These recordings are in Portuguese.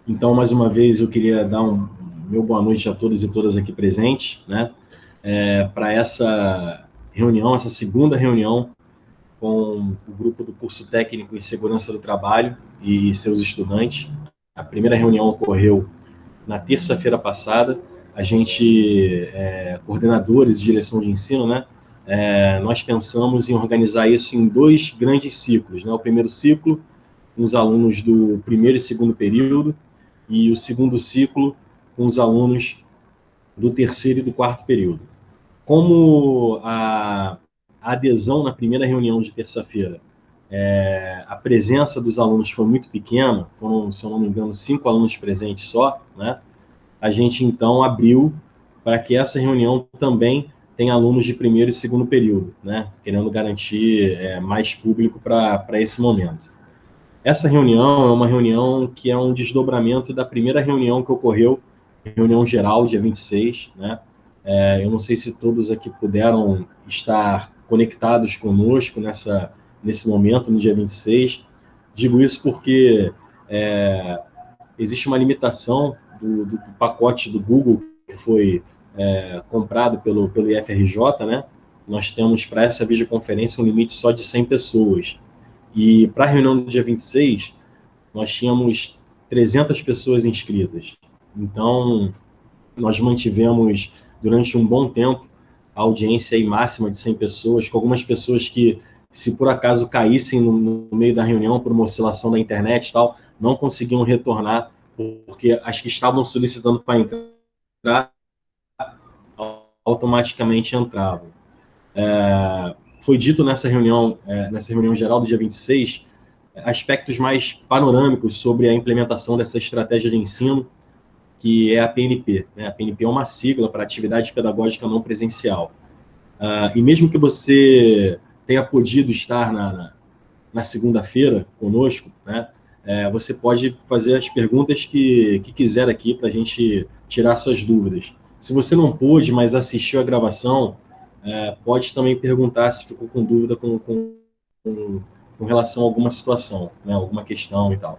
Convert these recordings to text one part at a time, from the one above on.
Então, mais uma vez, eu queria dar meu boa noite a todos e todas aqui presentes, né? Para essa reunião, essa segunda reunião com o grupo do curso técnico em segurança do trabalho e seus estudantes. A primeira reunião ocorreu na terça-feira passada. A gente, coordenadores de direção de ensino, né? Nós pensamos em organizar isso em 2 grandes ciclos, né? O primeiro ciclo, com os alunos do primeiro e segundo período, e o segundo ciclo, com os alunos do terceiro e do quarto período. Como a adesão na primeira reunião de terça-feira, a presença dos alunos foi muito pequena, foram, se eu não me engano, 5 alunos presentes só, né? A gente, então, abriu para que essa reunião também tenha alunos de primeiro e segundo período, né? Querendo garantir mais público para esse momento. Essa reunião é uma reunião que é um desdobramento da primeira reunião que ocorreu, reunião geral, dia 26, né? Eu não sei se todos aqui puderam estar conectados conosco nesse momento, no dia 26. Digo isso porque existe uma limitação do pacote do Google que foi comprado pelo IFRJ, né? Nós temos para essa videoconferência um limite só de 100 pessoas. E para a reunião do dia 26, nós tínhamos 300 pessoas inscritas. Então, nós mantivemos durante um bom tempo a audiência aí máxima de 100 pessoas, com algumas pessoas que, se por acaso caíssem no meio da reunião por uma oscilação da internet e tal, não conseguiam retornar, porque as que estavam solicitando para entrar automaticamente entravam. Foi dito nessa reunião geral do dia 26, aspectos mais panorâmicos sobre a implementação dessa estratégia de ensino, que é a PNP, né? A PNP é uma sigla para Atividade Pedagógica Não Presencial. E mesmo que você tenha podido estar na segunda-feira conosco, né? Você pode fazer as perguntas que quiser aqui para a gente tirar suas dúvidas. Se você não pôde, mas assistiu a gravação, pode também perguntar se ficou com dúvida com relação a alguma situação, né? Alguma questão e tal.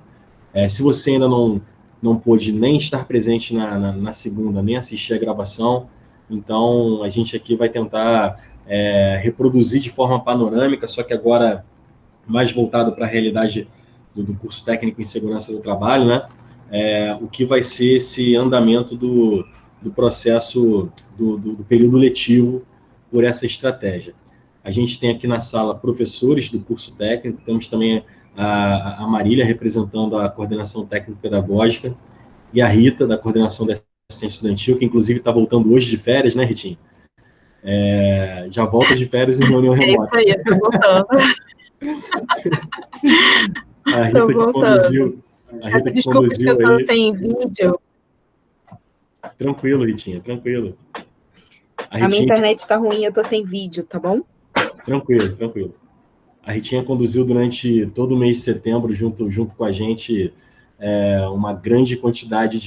Se você ainda não pôde nem estar presente na segunda, nem assistir a gravação, então a gente aqui vai tentar reproduzir de forma panorâmica, só que agora mais voltado para a realidade do curso técnico em segurança do trabalho, né? O que vai ser esse andamento do processo do período letivo por essa estratégia. A gente tem aqui na sala professores do curso técnico, temos também a Marília representando a coordenação técnico-pedagógica e a Rita da coordenação da assistência estudantil, que inclusive está voltando hoje de férias, né, Ritinha? Já volta de férias em reunião remota. É isso aí, estou voltando. A Rita que conduziu. Desculpa que eu estou sem vídeo. Tranquilo, Ritinha, tranquilo. A minha internet está ruim, eu estou sem vídeo, tá bom? Tranquilo, tranquilo. A Ritinha conduziu durante todo o mês de setembro, junto com a gente, uma grande quantidade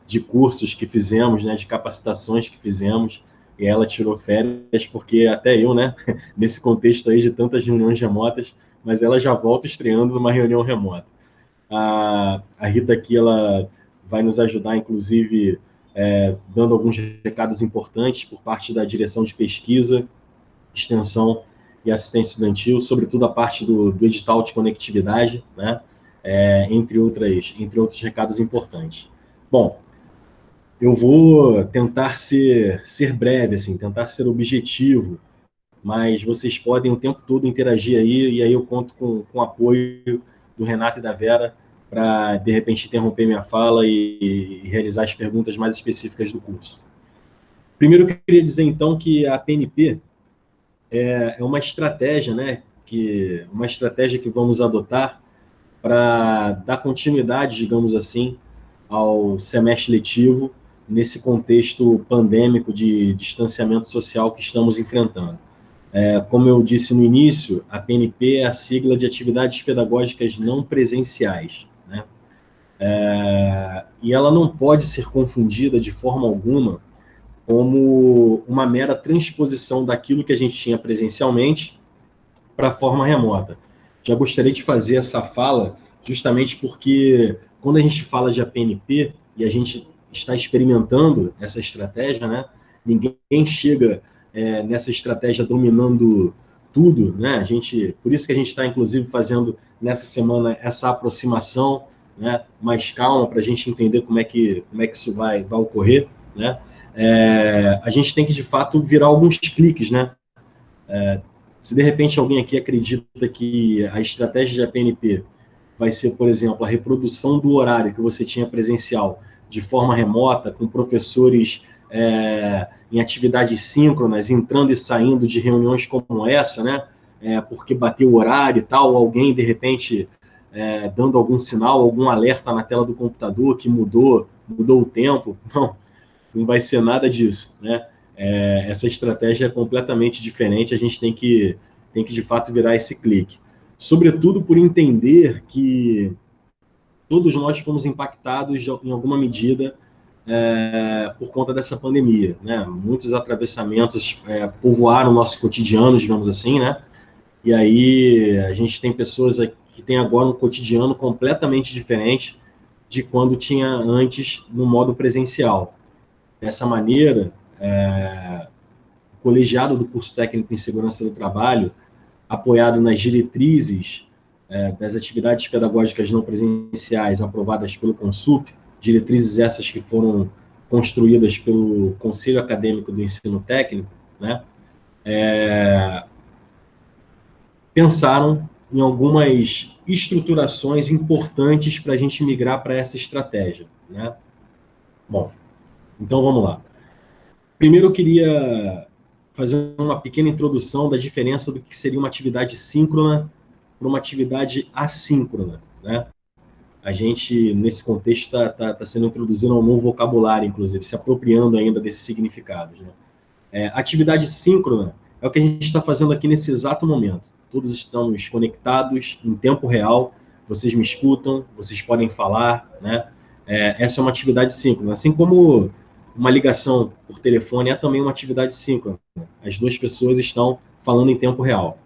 de cursos que fizemos, né, de capacitações que fizemos, e ela tirou férias, porque até eu, né, nesse contexto aí de tantas reuniões remotas, mas ela já volta estreando numa reunião remota. A Rita aqui, ela vai nos ajudar, inclusive, dando alguns recados importantes por parte da direção de pesquisa, extensão e assistência estudantil, sobretudo a parte do edital de conectividade, né? Entre outros recados importantes. Bom, eu vou tentar ser breve, assim, tentar ser objetivo, mas vocês podem o tempo todo interagir aí, e aí eu conto com o apoio do Renato e da Vera para, de repente, interromper minha fala e realizar as perguntas mais específicas do curso. Primeiro, eu queria dizer, então, que a PNP é uma estratégia, né, uma estratégia que vamos adotar para dar continuidade, digamos assim, ao semestre letivo, nesse contexto pandêmico de distanciamento social que estamos enfrentando. Como eu disse no início, a PNP é a sigla de Atividades Pedagógicas Não Presenciais, né? E ela não pode ser confundida de forma alguma como uma mera transposição daquilo que a gente tinha presencialmente para a forma remota. Já gostaria de fazer essa fala justamente porque quando a gente fala de APNP e a gente está experimentando essa estratégia, né, ninguém chega nessa estratégia dominando tudo, né? Por isso que a gente está, inclusive, fazendo nessa semana essa aproximação, né, mais calma, para a gente entender como é que isso vai ocorrer, né? A gente tem que, de fato, virar alguns cliques, né? Se, de repente, alguém aqui acredita que a estratégia de APNP vai ser, por exemplo, a reprodução do horário que você tinha presencial de forma remota, com professores em atividades síncronas, entrando e saindo de reuniões como essa, né? Porque bateu o horário e tal, ou alguém, de repente, dando algum sinal, algum alerta na tela do computador que mudou o tempo. Não vai ser nada disso, né? Essa estratégia é completamente diferente, a gente tem que de fato virar esse clique. Sobretudo por entender que todos nós fomos impactados em alguma medida por conta dessa pandemia, né? Muitos atravessamentos povoaram o nosso cotidiano, digamos assim, né? E aí a gente tem pessoas que têm agora um cotidiano completamente diferente de quando tinha antes no modo presencial. Dessa maneira, o colegiado do curso técnico em segurança do trabalho, apoiado nas diretrizes das atividades pedagógicas não presenciais aprovadas pelo CONSUP, diretrizes essas que foram construídas pelo Conselho Acadêmico do Ensino Técnico, né, pensaram em algumas estruturações importantes para a gente migrar para essa estratégia, né? Bom, então vamos lá. Primeiro eu queria fazer uma pequena introdução da diferença do que seria uma atividade síncrona para uma atividade assíncrona, né? A gente, nesse contexto, está sendo introduzindo um novo vocabulário, inclusive, se apropriando ainda desses significados, né? Atividade síncrona é o que a gente está fazendo aqui nesse exato momento. Todos estamos conectados em tempo real, vocês me escutam, vocês podem falar, né? Essa é uma atividade síncrona, assim como uma ligação por telefone é também uma atividade síncrona. As duas pessoas estão falando em tempo real.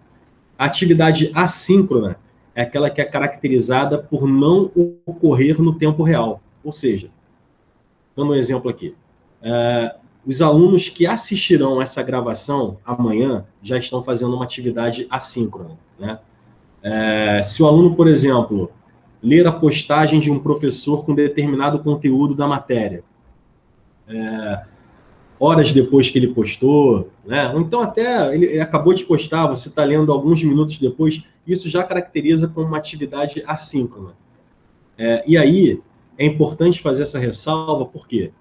A atividade assíncrona é aquela que é caracterizada por não ocorrer no tempo real. Ou seja, dando um exemplo aqui, os alunos que assistirão essa gravação amanhã já estão fazendo uma atividade assíncrona, né? Se o aluno, por exemplo, ler a postagem de um professor com determinado conteúdo da matéria, horas depois que ele postou, né? Ou então até ele acabou de postar, você está lendo alguns minutos depois, isso já caracteriza como uma atividade assíncrona. E aí é importante fazer essa ressalva, porque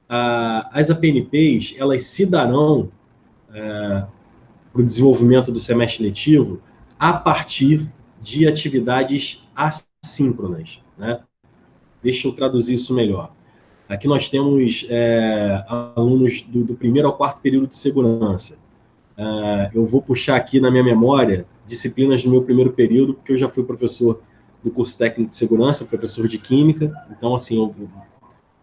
as APNPs, elas se darão para o desenvolvimento do semestre letivo a partir de atividades assíncronas, né? Deixa eu traduzir isso melhor. Aqui nós temos alunos do primeiro ao quarto período de segurança. Eu vou puxar aqui na minha memória disciplinas do meu primeiro período, porque eu já fui professor do curso técnico de segurança, professor de química, então, assim, eu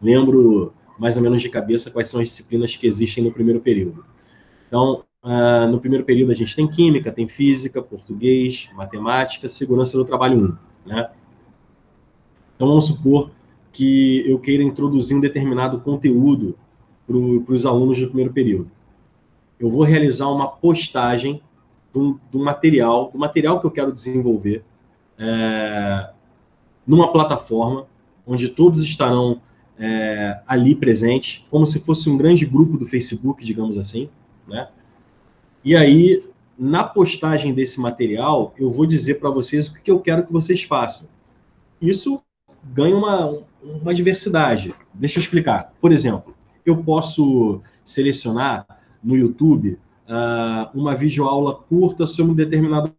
lembro mais ou menos de cabeça quais são as disciplinas que existem no primeiro período. Então, no primeiro período a gente tem química, tem física, português, matemática, segurança do trabalho 1, né? Então, vamos supor que eu queira introduzir um determinado conteúdo para os alunos do primeiro período. Eu vou realizar uma postagem do material que eu quero desenvolver, numa plataforma onde todos estarão ali presentes, como se fosse um grande grupo do Facebook, digamos assim, né? E aí, na postagem desse material, eu vou dizer para vocês o que eu quero que vocês façam. Isso ganha uma diversidade. Deixa eu explicar. Por exemplo, eu posso selecionar no YouTube uma videoaula curta sobre um determinado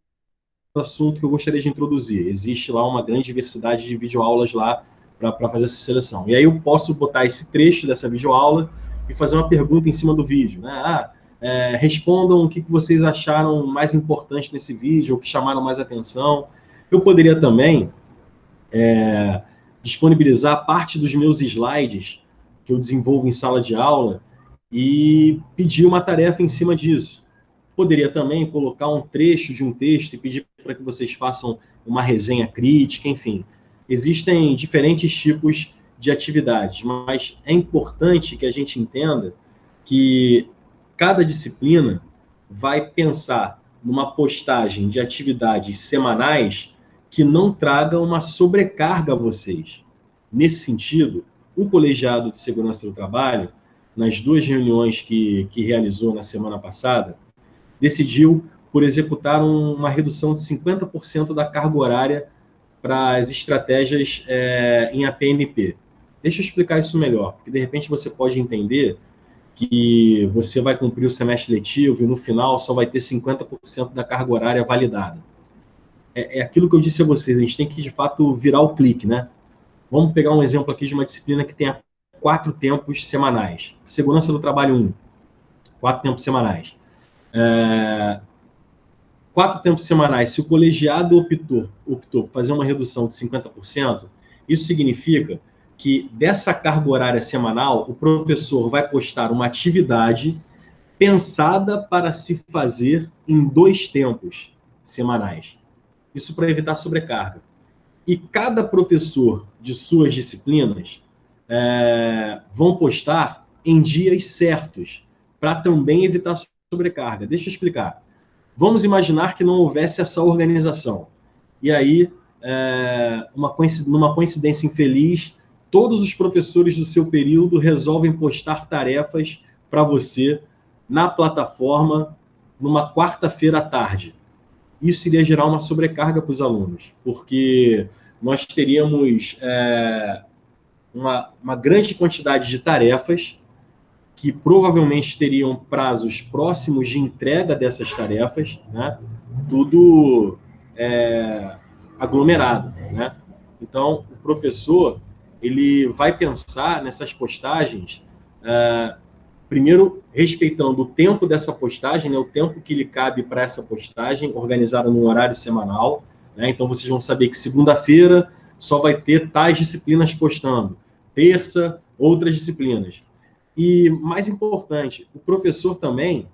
assunto que eu gostaria de introduzir. Existe lá uma grande diversidade de videoaulas lá para fazer essa seleção. E aí eu posso botar esse trecho dessa videoaula e fazer uma pergunta em cima do vídeo, né? Respondam o que vocês acharam mais importante nesse vídeo, ou que chamaram mais atenção. Eu poderia também disponibilizar parte dos meus slides que eu desenvolvo em sala de aula e pedir uma tarefa em cima disso. Poderia também colocar um trecho de um texto e pedir para que vocês façam uma resenha crítica, enfim. Existem diferentes tipos de atividades, mas é importante que a gente entenda que cada disciplina vai pensar numa postagem de atividades semanais que não traga uma sobrecarga a vocês. Nesse sentido, o Colegiado de Segurança do Trabalho, nas 2 reuniões que realizou na semana passada, decidiu por executar uma redução de 50% da carga horária para as estratégias em APNP. Deixa eu explicar isso melhor, porque de repente você pode entender que você vai cumprir o semestre letivo e no final só vai ter 50% da carga horária validada. É aquilo que eu disse a vocês, a gente tem que de fato virar o clique, né? Vamos pegar um exemplo aqui de uma disciplina que tenha 4 tempos semanais. Segurança do Trabalho 1, 4 tempos semanais. 4 tempos semanais, se o colegiado optou por fazer uma redução de 50%, isso significa que dessa carga horária semanal, o professor vai postar uma atividade pensada para se fazer em 2 tempos semanais. Isso para evitar sobrecarga. E cada professor de suas disciplinas vão postar em dias certos, para também evitar sobrecarga. Deixa eu explicar. Vamos imaginar que não houvesse essa organização. E aí, numa coincidência infeliz, todos os professores do seu período resolvem postar tarefas para você na plataforma numa quarta-feira à tarde. Isso iria gerar uma sobrecarga para os alunos, porque nós teríamos uma grande quantidade de tarefas que provavelmente teriam prazos próximos de entrega dessas tarefas, né? Tudo aglomerado, né? Então, o professor ele vai pensar nessas postagens, primeiro respeitando o tempo dessa postagem, né, o tempo que lhe cabe para essa postagem, organizada num horário semanal, né? Então, vocês vão saber que segunda-feira só vai ter tais disciplinas postando, terça, outras disciplinas. E, mais importante, o professor também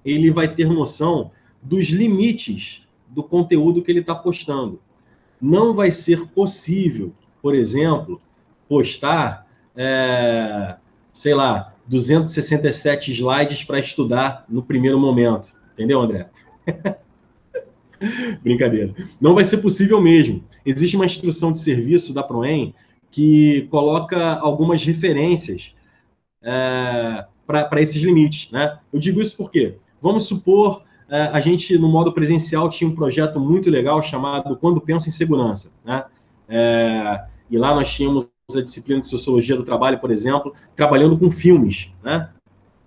ele vai ter noção dos limites do conteúdo que ele está postando. Não vai ser possível, por exemplo, postar, 267 slides para estudar no primeiro momento. Entendeu, André? Brincadeira. Não vai ser possível mesmo. Existe uma instrução de serviço da Proem que coloca algumas referências para esses limites, né? Eu digo isso porque, vamos supor, a gente, no modo presencial, tinha um projeto muito legal chamado Quando Penso em Segurança, né? E lá nós tínhamos a disciplina de Sociologia do Trabalho, por exemplo, trabalhando com filmes, né?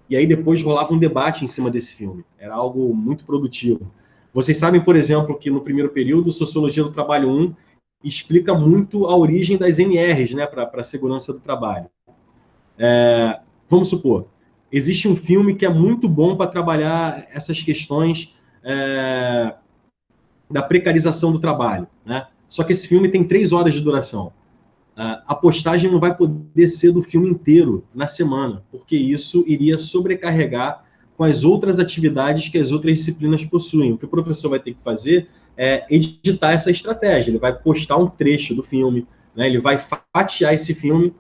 E aí depois rolava um debate em cima desse filme. Era algo muito produtivo. Vocês sabem, por exemplo, que no primeiro período, Sociologia do Trabalho 1 explica muito a origem das NRs, né, para a segurança do trabalho. Vamos supor, existe um filme que é muito bom para trabalhar essas questões da precarização do trabalho, né? Só que esse filme tem 3 horas de duração. A postagem não vai poder ser do filme inteiro na semana, porque isso iria sobrecarregar com as outras atividades que as outras disciplinas possuem. O que o professor vai ter que fazer é editar essa estratégia. Ele vai postar um trecho do filme, né? Ele vai fatiar esse filme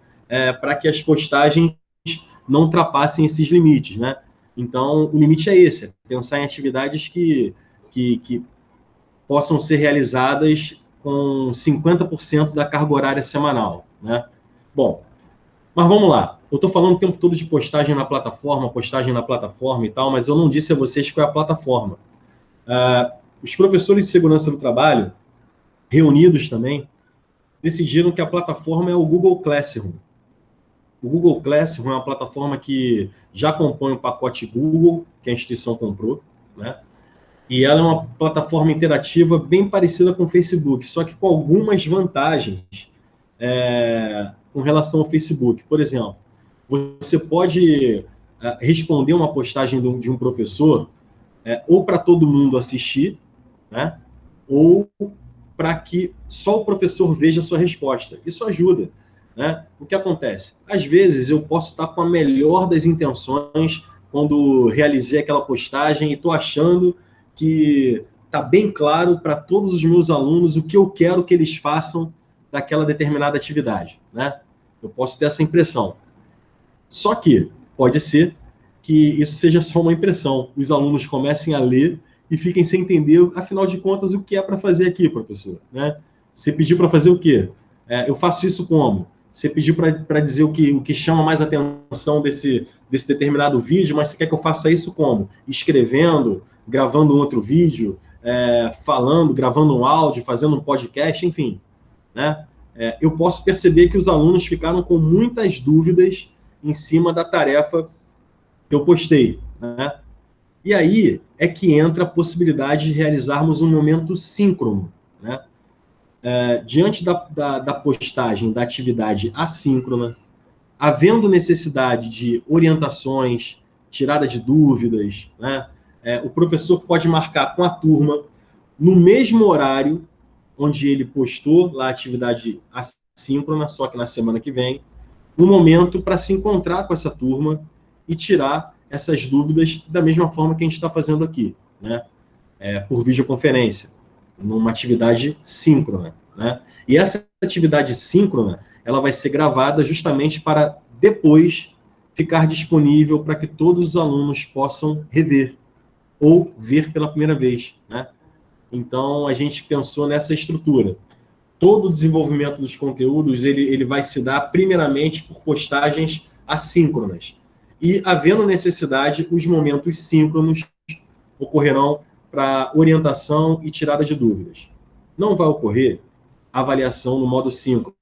para que as postagens não ultrapassem esses limites, né? Então, o limite é esse, pensar em atividades que possam ser realizadas com 50% da carga horária semanal, né? Bom, mas vamos lá. Eu estou falando o tempo todo de postagem na plataforma e tal, mas eu não disse a vocês qual é a plataforma. Os professores de segurança do trabalho, reunidos também, decidiram que a plataforma é o Google Classroom. O Google Classroom é uma plataforma que já compõe o pacote Google, que a instituição comprou, né? E ela é uma plataforma interativa bem parecida com o Facebook, só que com algumas vantagens com relação ao Facebook. Por exemplo, você pode responder uma postagem de um professor ou para todo mundo assistir, né? Ou para que só o professor veja a sua resposta. Isso ajuda, né? O que acontece? Às vezes eu posso estar com a melhor das intenções quando realizei aquela postagem e estou achando que tá bem claro para todos os meus alunos o que eu quero que eles façam daquela determinada atividade, né? Eu posso ter essa impressão. Só que pode ser que isso seja só uma impressão. Os alunos comecem a ler e fiquem sem entender, afinal de contas, o que é para fazer aqui, professor, né? Você pediu para fazer o quê? Eu faço isso como? Você pediu para dizer o que chama mais atenção desse determinado vídeo, mas você quer que eu faça isso como? Escrevendo, gravando um outro vídeo, falando, gravando um áudio, fazendo um podcast, enfim, né? Eu posso perceber que os alunos ficaram com muitas dúvidas em cima da tarefa que eu postei, né? E aí é que entra a possibilidade de realizarmos um momento síncrono, né? Diante da postagem da atividade assíncrona, havendo necessidade de orientações, tirada de dúvidas, né? O professor pode marcar com a turma, no mesmo horário onde ele postou lá a atividade assíncrona, só que na semana que vem, um momento para se encontrar com essa turma e tirar essas dúvidas da mesma forma que a gente está fazendo aqui, né? Por videoconferência, numa atividade síncrona, né? E essa atividade síncrona, ela vai ser gravada justamente para depois ficar disponível para que todos os alunos possam rever ou ver pela primeira vez, né? Então, a gente pensou nessa estrutura. Todo o desenvolvimento dos conteúdos, ele vai se dar primeiramente por postagens assíncronas. E, havendo necessidade, os momentos síncronos ocorrerão para orientação e tirada de dúvidas. Não vai ocorrer avaliação no modo síncrono,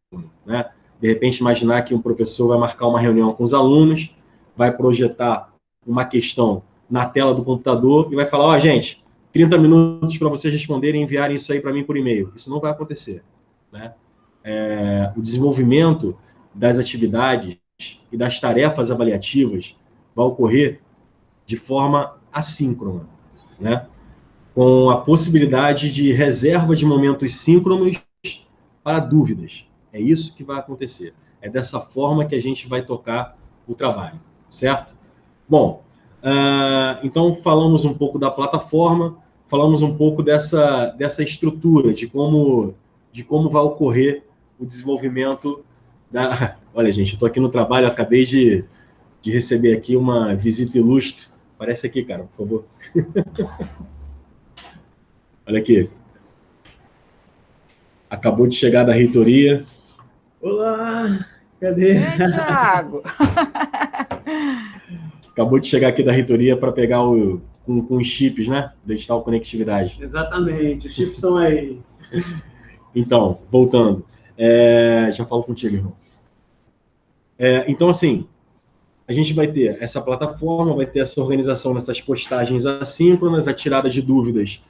né? De repente, imaginar que um professor vai marcar uma reunião com os alunos, vai projetar uma questão na tela do computador e vai falar, ó, gente, 30 minutos para vocês responderem e enviarem isso aí para mim por e-mail. Isso não vai acontecer, né? O desenvolvimento das atividades e das tarefas avaliativas vai ocorrer de forma assíncrona, né? Com a possibilidade de reserva de momentos síncronos para dúvidas. É isso que vai acontecer. É dessa forma que a gente vai tocar o trabalho, certo? Bom, então falamos um pouco da plataforma, falamos um pouco dessa estrutura, de como vai ocorrer o desenvolvimento da... Olha, gente, eu estou aqui no trabalho, acabei de receber aqui uma visita ilustre. Aparece aqui, cara, por favor. Olha aqui. Acabou de chegar da reitoria. Olá! Cadê? Thiago! Acabou de chegar aqui da reitoria para pegar com os chips, né? Digital Conectividade. Exatamente, os chips estão aí. Então, voltando. Já falo contigo, irmão. Então, assim, a gente vai ter essa plataforma, vai ter essa organização nessas postagens assíncronas, a tirada de dúvidas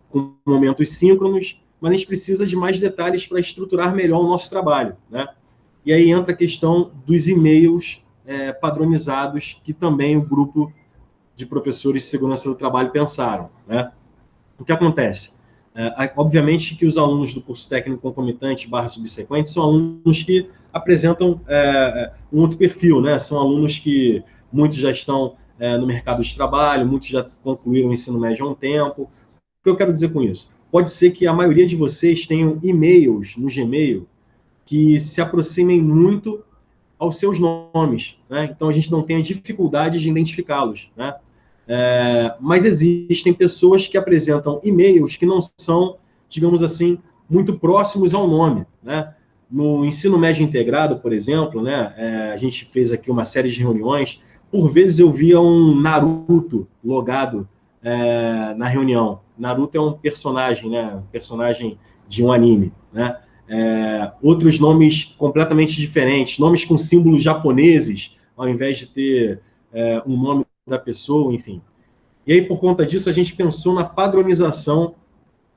com momentos síncronos, mas a gente precisa de mais detalhes para estruturar melhor o nosso trabalho, né? E aí entra a questão dos e-mails padronizados, que também o grupo de professores de segurança do trabalho pensaram, né? O que acontece? Obviamente que os alunos do curso técnico concomitante / subsequente são alunos que apresentam um outro perfil, né? São alunos que muitos já estão no mercado de trabalho, muitos já concluíram o ensino médio há um tempo. O que eu quero dizer com isso? Pode ser que a maioria de vocês tenham e-mails no Gmail que se aproximem muito aos seus nomes, né? Então a gente não tem a dificuldade de identificá-los, né? Mas existem pessoas que apresentam e-mails que não são, digamos assim, muito próximos ao nome, né? No ensino médio integrado, por exemplo, né? A gente fez aqui uma série de reuniões. Por vezes eu via um Naruto logado na reunião. Naruto é um personagem, né? Um personagem de um anime, né? Outros nomes completamente diferentes, nomes com símbolos japoneses, ao invés de ter um nome da pessoa, enfim. E aí, por conta disso, a gente pensou na padronização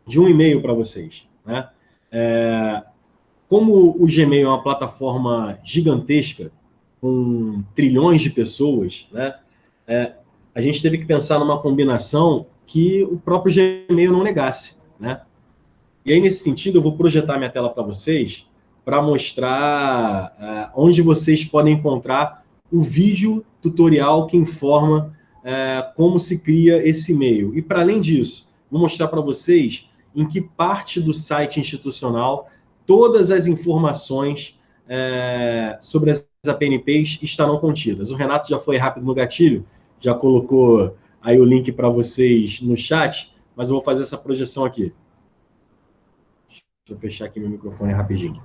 de um e-mail para vocês, né? Como o Gmail é uma plataforma gigantesca, com trilhões de pessoas, né? A gente teve que pensar numa combinação que o próprio Gmail não negasse, né? E aí, nesse sentido, eu vou projetar minha tela para vocês, para mostrar onde vocês podem encontrar o vídeo tutorial que informa como se cria esse e-mail. E, para além disso, vou mostrar para vocês em que parte do site institucional todas as informações sobre as APNPs estarão contidas. O Renato já foi rápido no gatilho, já colocou aí o link para vocês no chat, mas eu vou fazer essa projeção aqui. Deixa eu fechar aqui meu microfone rapidinho.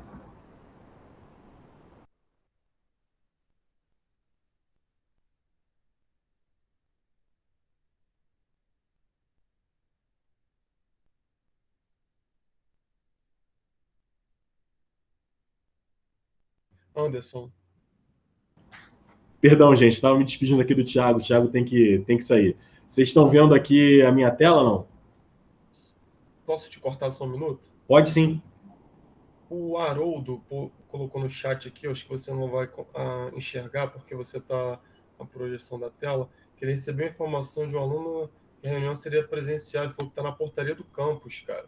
Anderson. Perdão, gente, estava me despedindo aqui do Thiago. O Thiago tem que sair. Vocês estão vendo aqui a minha tela, não? Posso te cortar só um minuto? Pode sim. O Haroldo colocou no chat aqui, acho que você não vai enxergar porque você está na projeção da tela, que ele recebeu a informação de um aluno que a reunião seria presencial, ele falou que está na portaria do campus, cara.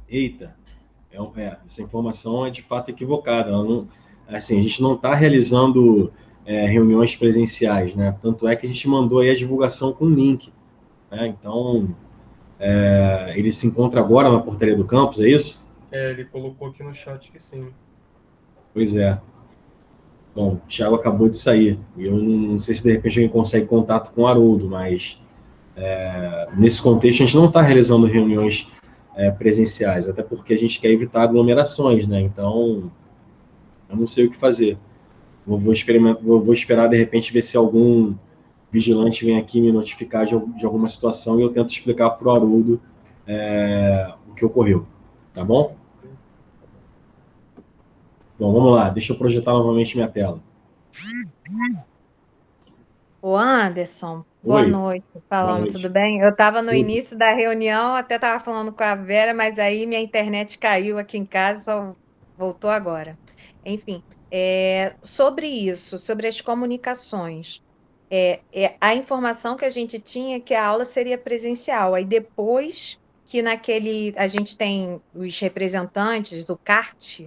Eita, essa informação é de fato equivocada. Ela não, assim, a gente não está realizando reuniões presenciais, né? Tanto é que a gente mandou aí a divulgação com link, né? Então, ele se encontra agora na portaria do campus, é isso? Ele colocou aqui no chat que sim. Pois é. Bom, o Thiago acabou de sair. Eu não sei se de repente alguém consegue contato com o Haroldo, mas nesse contexto a gente não está realizando reuniões presenciais, até porque a gente quer evitar aglomerações, né? Então, eu não sei o que fazer. Vou esperar, de repente, ver se algum vigilante vem aqui me notificar de alguma situação e eu tento explicar para o Haroldo o que ocorreu. Tá bom? Bom, vamos lá. Deixa eu projetar novamente minha tela. O Anderson, boa noite, Paloma, tudo bem? Eu estava no início da reunião, até estava falando com a Vera, mas aí minha internet caiu aqui em casa, só voltou agora. Enfim, sobre isso, sobre as comunicações, a informação que a gente tinha é que a aula seria presencial, aí depois que a gente tem os representantes do CART,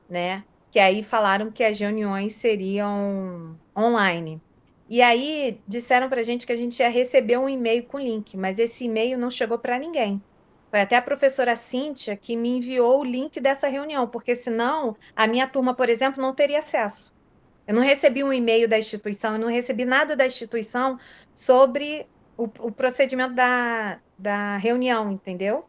né? Que aí falaram que as reuniões seriam online. E aí disseram para a gente que a gente ia receber um e-mail com link, mas esse e-mail não chegou para ninguém. Foi até a professora Cíntia que me enviou o link dessa reunião, porque senão a minha turma, por exemplo, não teria acesso. Eu não recebi um e-mail da instituição, eu não recebi nada da instituição sobre o procedimento da reunião, entendeu?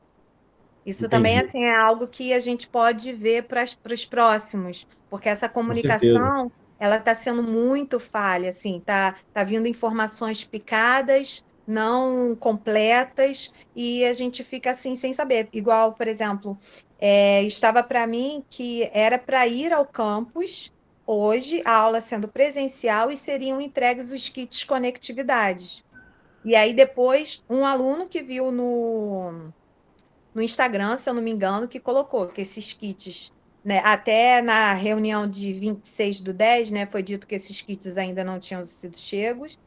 Isso também assim, é algo que a gente pode ver para os próximos, porque essa comunicação ela está sendo muito falha, assim, tá vindo informações picadas, não completas, e a gente fica assim sem saber. Igual, por exemplo, estava para mim que era para ir ao campus hoje, a aula sendo presencial, e seriam entregues os kits conectividades. E aí depois um aluno que viu no Instagram, se eu não me engano, que colocou que esses kits, né, até na reunião de 26/10, né, foi dito que esses kits ainda não tinham sido chegos,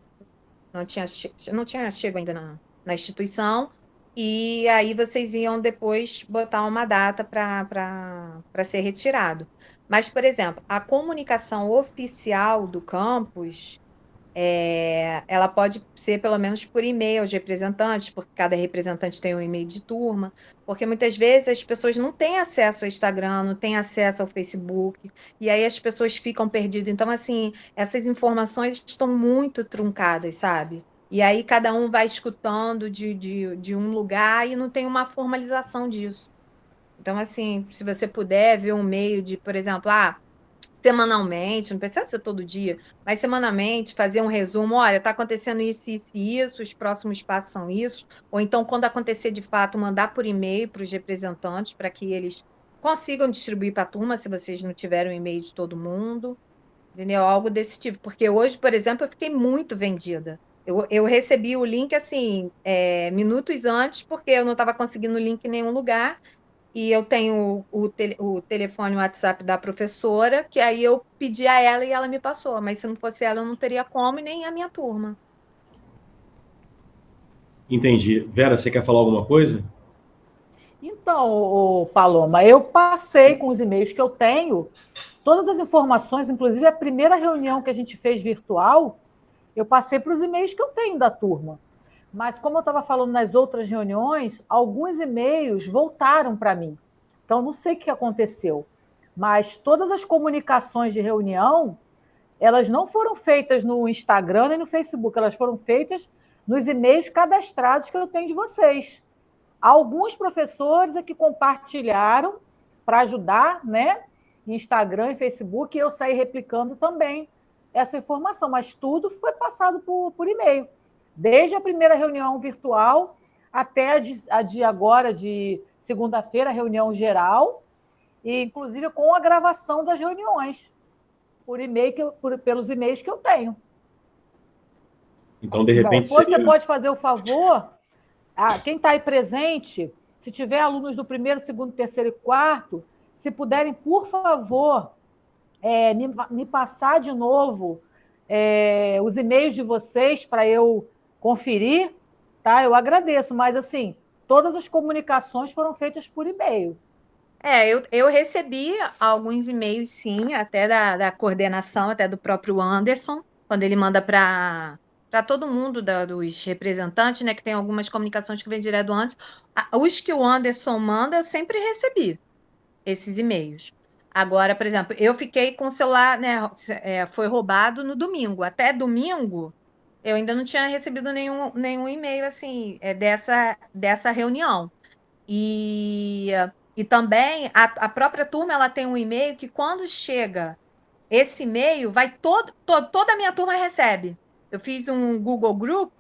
não tinha chego ainda na instituição, e aí vocês iam depois botar uma data para ser retirado. Mas, por exemplo, a comunicação oficial do campus, ela pode ser pelo menos por e-mail aos representantes, porque cada representante tem um e-mail de turma, porque muitas vezes as pessoas não têm acesso ao Instagram, não têm acesso ao Facebook, e aí as pessoas ficam perdidas. Então, assim, essas informações estão muito truncadas, sabe? E aí cada um vai escutando de um lugar e não tem uma formalização disso. Então, assim, se você puder ver um meio de, por exemplo, semanalmente, não precisa ser todo dia, mas semanalmente fazer um resumo, olha, está acontecendo isso, isso e isso, os próximos passos são isso, ou então, quando acontecer de fato, mandar por e-mail para os representantes, para que eles consigam distribuir para a turma, se vocês não tiverem o e-mail de todo mundo, entendeu? Algo desse tipo, porque hoje, por exemplo, eu fiquei muito vendida. Eu recebi o link, assim, minutos antes, porque eu não estava conseguindo o link em nenhum lugar, e eu tenho o telefone, o WhatsApp da professora, que aí eu pedi a ela e ela me passou. Mas se não fosse ela, eu não teria como, e nem a minha turma. Entendi. Vera, você quer falar alguma coisa? Então, Paloma, eu passei com os e-mails que eu tenho, todas as informações, inclusive a primeira reunião que a gente fez virtual, eu passei para os e-mails que eu tenho da turma. mas como eu estava falando nas outras reuniões, alguns e-mails voltaram para mim. Então, não sei o que aconteceu, mas todas as comunicações de reunião, elas não foram feitas no Instagram nem no Facebook, elas foram feitas nos e-mails cadastrados que eu tenho de vocês. Alguns professores é que compartilharam para ajudar, né? Em Instagram e Facebook, e eu saí replicando também essa informação, mas tudo foi passado por e-mail. Desde a primeira reunião virtual até a de agora, de segunda-feira, reunião geral, e inclusive com a gravação das reuniões, por e-mail pelos e-mails que eu tenho. Então, de repente... Depois você pode fazer o favor, quem está aí presente, se tiver alunos do primeiro, segundo, terceiro e quarto, se puderem, por favor, me passar de novo os e-mails de vocês para eu conferir, tá? Eu agradeço, mas assim, todas as comunicações foram feitas por e-mail. Eu recebi alguns e-mails, sim, até da coordenação, até do próprio Anderson, quando ele manda para todo mundo dos representantes, né, que tem algumas comunicações que vêm direto do Anderson. Os que o Anderson manda, eu sempre recebi esses e-mails. Agora, por exemplo, eu fiquei com o celular, né, foi roubado no domingo. Até domingo, eu ainda não tinha recebido nenhum e-mail assim dessa reunião. E também a própria turma, ela tem um e-mail que quando chega esse e-mail, vai toda a minha turma recebe. Eu fiz um Google Group,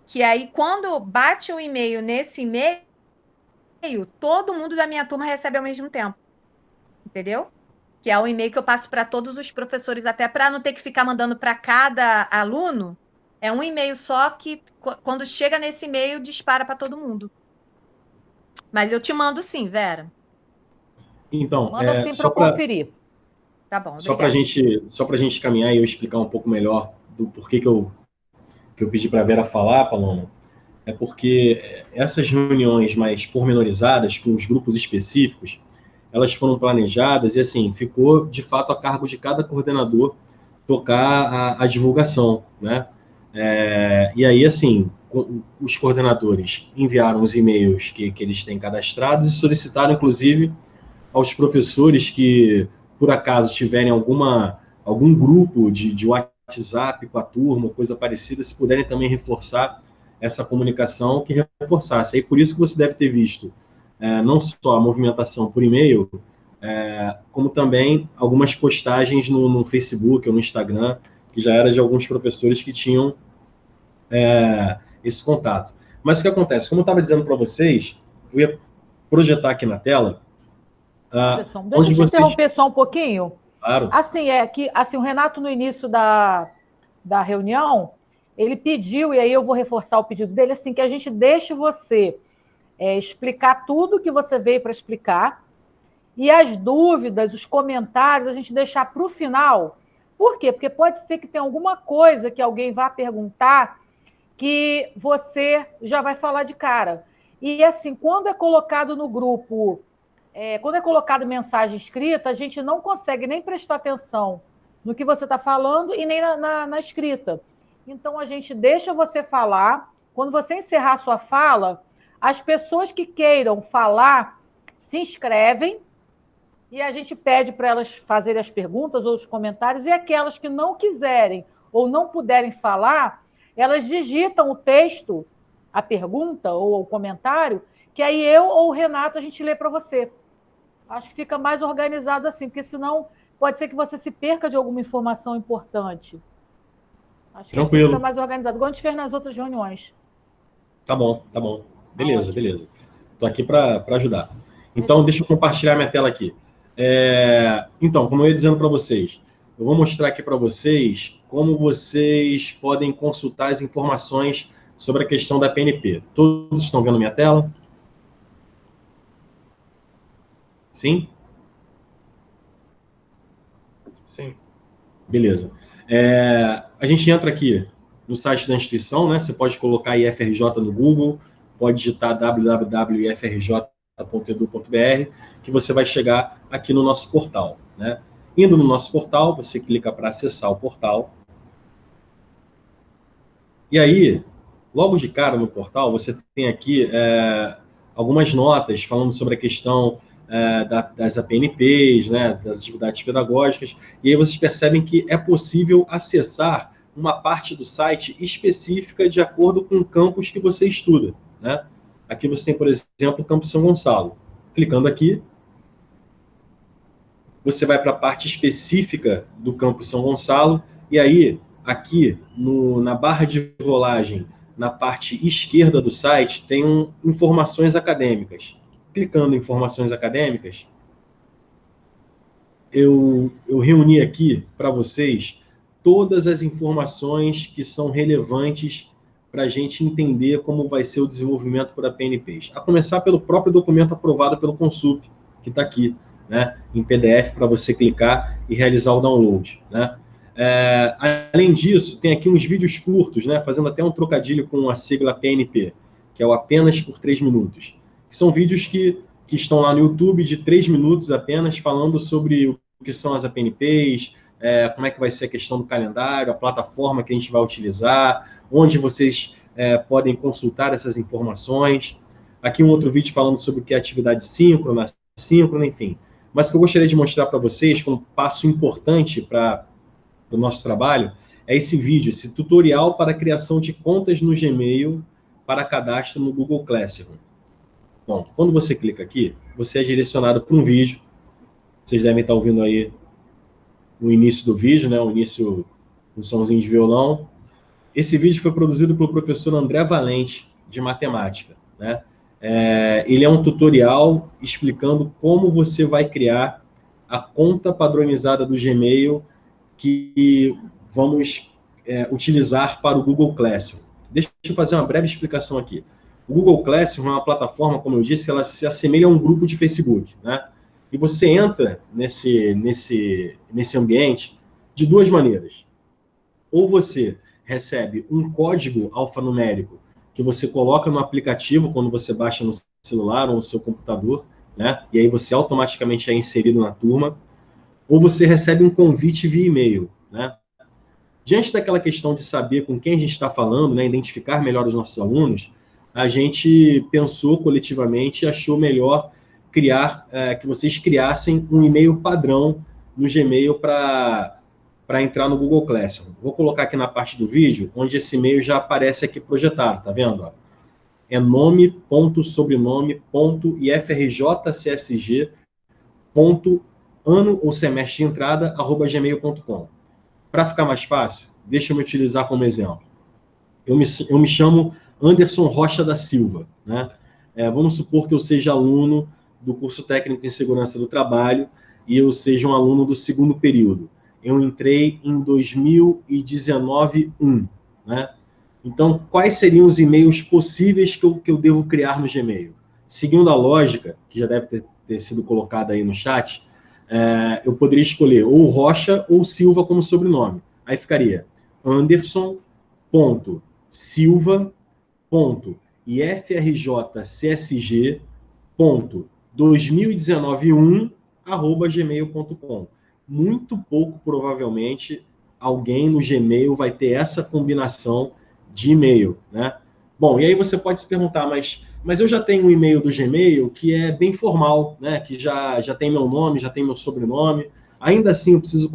que aí quando bate o e-mail nesse e-mail, todo mundo da minha turma recebe ao mesmo tempo. Entendeu? Que é o e-mail que eu passo para todos os professores, até para não ter que ficar mandando para cada aluno. É um e-mail só que, quando chega nesse e-mail, dispara para todo mundo. Mas eu te mando sim, Vera. Então, manda sim para eu conferir. Tá bom, só para a gente caminhar e eu explicar um pouco melhor do porquê que eu pedi para a Vera falar, Paloma, é porque essas reuniões mais pormenorizadas, com os grupos específicos, elas foram planejadas e, assim, ficou, de fato, a cargo de cada coordenador tocar a divulgação, né? E aí, assim, os coordenadores enviaram os e-mails que eles têm cadastrados e solicitaram, inclusive, aos professores que, por acaso, tiverem algum grupo de WhatsApp com a turma, coisa parecida, se puderem também reforçar essa comunicação, que reforçasse. Aí, por isso que você deve ter visto não só a movimentação por e-mail, como também algumas postagens no Facebook ou no Instagram, que já era de alguns professores que tinham esse contato. Mas o que acontece? Como eu estava dizendo para vocês, eu ia projetar aqui na tela... Deixa eu te interromper só um pouquinho. Claro. Assim, o Renato, no início da reunião, ele pediu, e aí eu vou reforçar o pedido dele, assim, que a gente deixe você explicar tudo que você veio para explicar, e as dúvidas, os comentários, a gente deixar para o final. Por quê? Porque pode ser que tenha alguma coisa que alguém vá perguntar que você já vai falar de cara. E, assim, quando é colocado no grupo, quando é colocado mensagem escrita, a gente não consegue nem prestar atenção no que você está falando e nem na escrita. Então, a gente deixa você falar. Quando você encerrar a sua fala, as pessoas que queiram falar se inscrevem e a gente pede para elas fazerem as perguntas ou os comentários, e aquelas que não quiserem ou não puderem falar, elas digitam o texto, a pergunta ou o comentário, que aí eu ou o Renato a gente lê para você. Acho que fica mais organizado assim, porque senão pode ser que você se perca de alguma informação importante. Acho que assim fica mais organizado, igual a gente fez nas outras reuniões. Tá bom. Beleza. Estou aqui para ajudar. Então, deixa eu compartilhar minha tela aqui. Então, como eu ia dizendo para vocês, eu vou mostrar aqui para vocês como vocês podem consultar as informações sobre a questão da PNP. Todos estão vendo minha tela? Sim? Sim. Beleza. A gente entra aqui no site da instituição, né? Você pode colocar IFRJ no Google, pode digitar www.ifrj.edu.br, que você vai chegar aqui no nosso portal, né? Indo no nosso portal, você clica para acessar o portal. E aí, logo de cara no portal, você tem aqui algumas notas falando sobre a questão das APNPs, né, das atividades pedagógicas, e aí vocês percebem que é possível acessar uma parte do site específica de acordo com o campus que você estuda, né? Aqui você tem, por exemplo, o Campus São Gonçalo. Clicando aqui, você vai para a parte específica do Campus São Gonçalo, e aí, aqui, na barra de rolagem, na parte esquerda do site, tem informações acadêmicas. Clicando em informações acadêmicas, eu reuni aqui para vocês todas as informações que são relevantes para a gente entender como vai ser o desenvolvimento por APNPs. A começar pelo próprio documento aprovado pelo Consup, que está aqui, né, em PDF, para você clicar e realizar o download, né? Além disso, tem aqui uns vídeos curtos, né, fazendo até um trocadilho com a sigla PNP, que é o apenas por 3 minutos. São vídeos que estão lá no YouTube de 3 minutos apenas, falando sobre o que são as APNPs, como é que vai ser a questão do calendário, a plataforma que a gente vai utilizar, onde vocês podem consultar essas informações. Aqui um outro vídeo falando sobre o que é atividade síncrona, assíncrona, enfim. Mas o que eu gostaria de mostrar para vocês, como passo importante para o nosso trabalho, é esse vídeo, esse tutorial para a criação de contas no Gmail para cadastro no Google Classroom. Bom, quando você clica aqui, você é direcionado para um vídeo. Vocês devem estar ouvindo aí no início do vídeo, né? O início do somzinho de violão. Esse vídeo foi produzido pelo professor André Valente, de matemática, né? Ele é um tutorial explicando como você vai criar a conta padronizada do Gmail que vamos utilizar para o Google Classroom. Deixa eu fazer uma breve explicação aqui. O Google Classroom é uma plataforma, como eu disse, ela se assemelha a um grupo de Facebook, né? E você entra nesse ambiente de duas maneiras. Ou você recebe um código alfanumérico que você coloca no aplicativo quando você baixa no celular ou no seu computador, né? E aí você automaticamente é inserido na turma. Ou você recebe um convite via e-mail, né? Diante daquela questão de saber com quem a gente está falando, né, identificar melhor os nossos alunos, a gente pensou coletivamente e achou melhor que vocês criassem um e-mail padrão no Gmail para entrar no Google Classroom. Vou colocar aqui na parte do vídeo, onde esse e-mail já aparece aqui projetado, tá vendo? Ó? É nome.sobrenome.ifrjcsg.ano ou semestre de entrada, @gmail.com. Para ficar mais fácil, deixa eu me utilizar como exemplo. Eu me chamo Anderson Rocha da Silva, né? Vamos supor que eu seja aluno do curso técnico em segurança do trabalho e eu seja um aluno do segundo período. Eu entrei em 2019-1, né? Então, quais seriam os e-mails possíveis que eu devo criar no Gmail? Seguindo a lógica, que já deve ter sido colocada aí no chat, eu poderia escolher ou Rocha ou Silva como sobrenome. Aí ficaria anderson.silva.ifrjcsg.2019-1@gmail.com. Muito pouco, provavelmente, alguém no Gmail vai ter essa combinação de e-mail, né? Bom, e aí você pode se perguntar, mas eu já tenho um e-mail do Gmail que é bem formal, né? Que já tem meu nome, já tem meu sobrenome. Ainda assim, eu preciso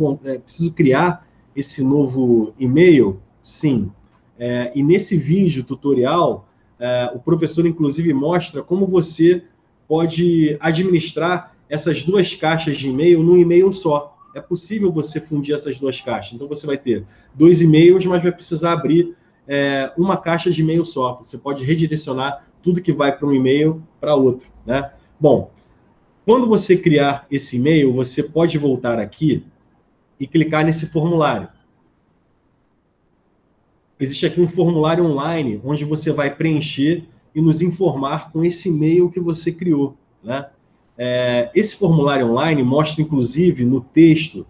criar esse novo e-mail? Sim. E nesse vídeo tutorial, o professor, inclusive, mostra como você pode administrar essas duas caixas de e-mail num e-mail só. É possível você fundir essas duas caixas. Então, você vai ter 2 e-mails, mas vai precisar abrir uma caixa de e-mail só. Você pode redirecionar tudo que vai para um e-mail para outro, né? Bom, quando você criar esse e-mail, você pode voltar aqui e clicar nesse formulário. Existe aqui um formulário online, onde você vai preencher e nos informar com esse e-mail que você criou, né? Esse formulário online mostra, inclusive, no texto,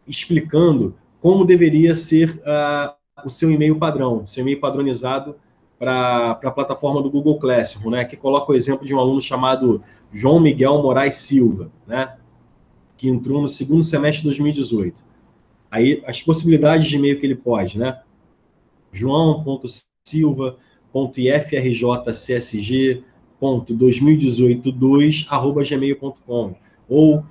explicando como deveria ser o seu e-mail padrão, seu e-mail padronizado para a plataforma do Google Classroom, né? Que coloca o exemplo de um aluno chamado João Miguel Moraes Silva, né? Que entrou no segundo semestre de 2018. Aí, as possibilidades de e-mail que ele pode, né? João.silva, joão.ifrjcsg.2018.2@gmail.com ou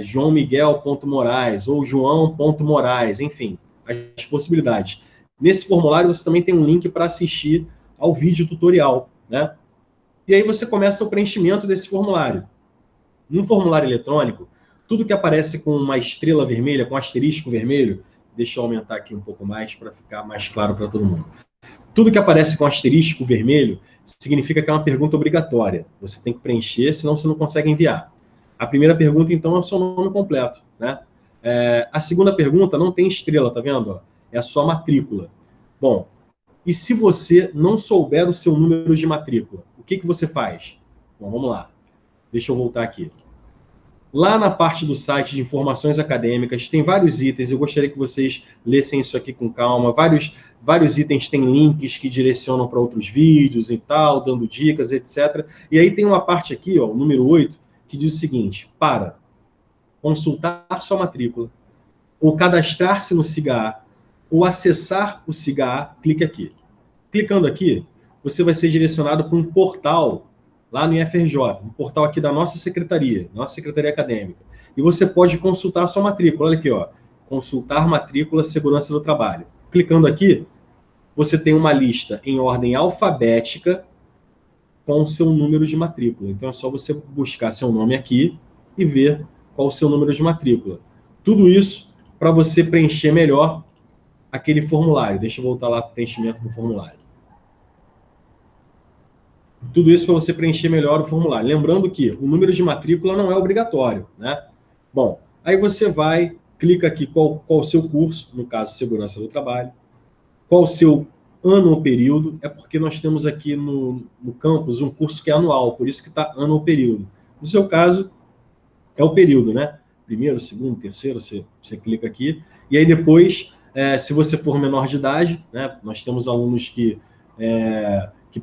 joãomiguel.moraes ou joão.moraes, enfim, as possibilidades. Nesse formulário você também tem um link para assistir ao vídeo tutorial, né? E aí você começa o preenchimento desse formulário. No formulário eletrônico, tudo que aparece com uma estrela vermelha, com um asterisco vermelho, deixa eu aumentar aqui um pouco mais para ficar mais claro para todo mundo. Tudo que aparece com asterisco vermelho significa que é uma pergunta obrigatória. Você tem que preencher, senão você não consegue enviar. A primeira pergunta, então, é o seu nome completo, né? A segunda pergunta não tem estrela, tá vendo? É a sua matrícula. Bom, e se você não souber o seu número de matrícula, o que você faz? Bom, vamos lá. Deixa eu voltar aqui. Lá na parte do site de informações acadêmicas, tem vários itens, eu gostaria que vocês lessem isso aqui com calma. Vários itens têm links que direcionam para outros vídeos e tal, dando dicas, etc. E aí tem uma parte aqui, ó, o número 8, que diz o seguinte: para consultar sua matrícula, ou cadastrar-se no SIGA, ou acessar o SIGA, clique aqui. Clicando aqui, você vai ser direcionado para um portal lá no IFRJ, um portal aqui da nossa secretaria acadêmica. E você pode consultar a sua matrícula. Olha aqui, ó, consultar matrícula segurança do trabalho. Clicando aqui, você tem uma lista em ordem alfabética com o seu número de matrícula. Então é só você buscar seu nome aqui e ver qual o seu número de matrícula. Tudo isso para você preencher melhor aquele formulário. Deixa eu voltar lá para o preenchimento do formulário. Tudo isso para você preencher melhor o formulário. Lembrando que o número de matrícula não é obrigatório, né? Bom, aí você vai, clica aqui qual o seu curso, no caso, Segurança do Trabalho, qual o seu ano ou período, é porque nós temos aqui no campus um curso que é anual, por isso que está ano ou período. No seu caso, é o período, né? Primeiro, segundo, terceiro, você clica aqui, e aí depois, se você for menor de idade, né? Nós temos alunos que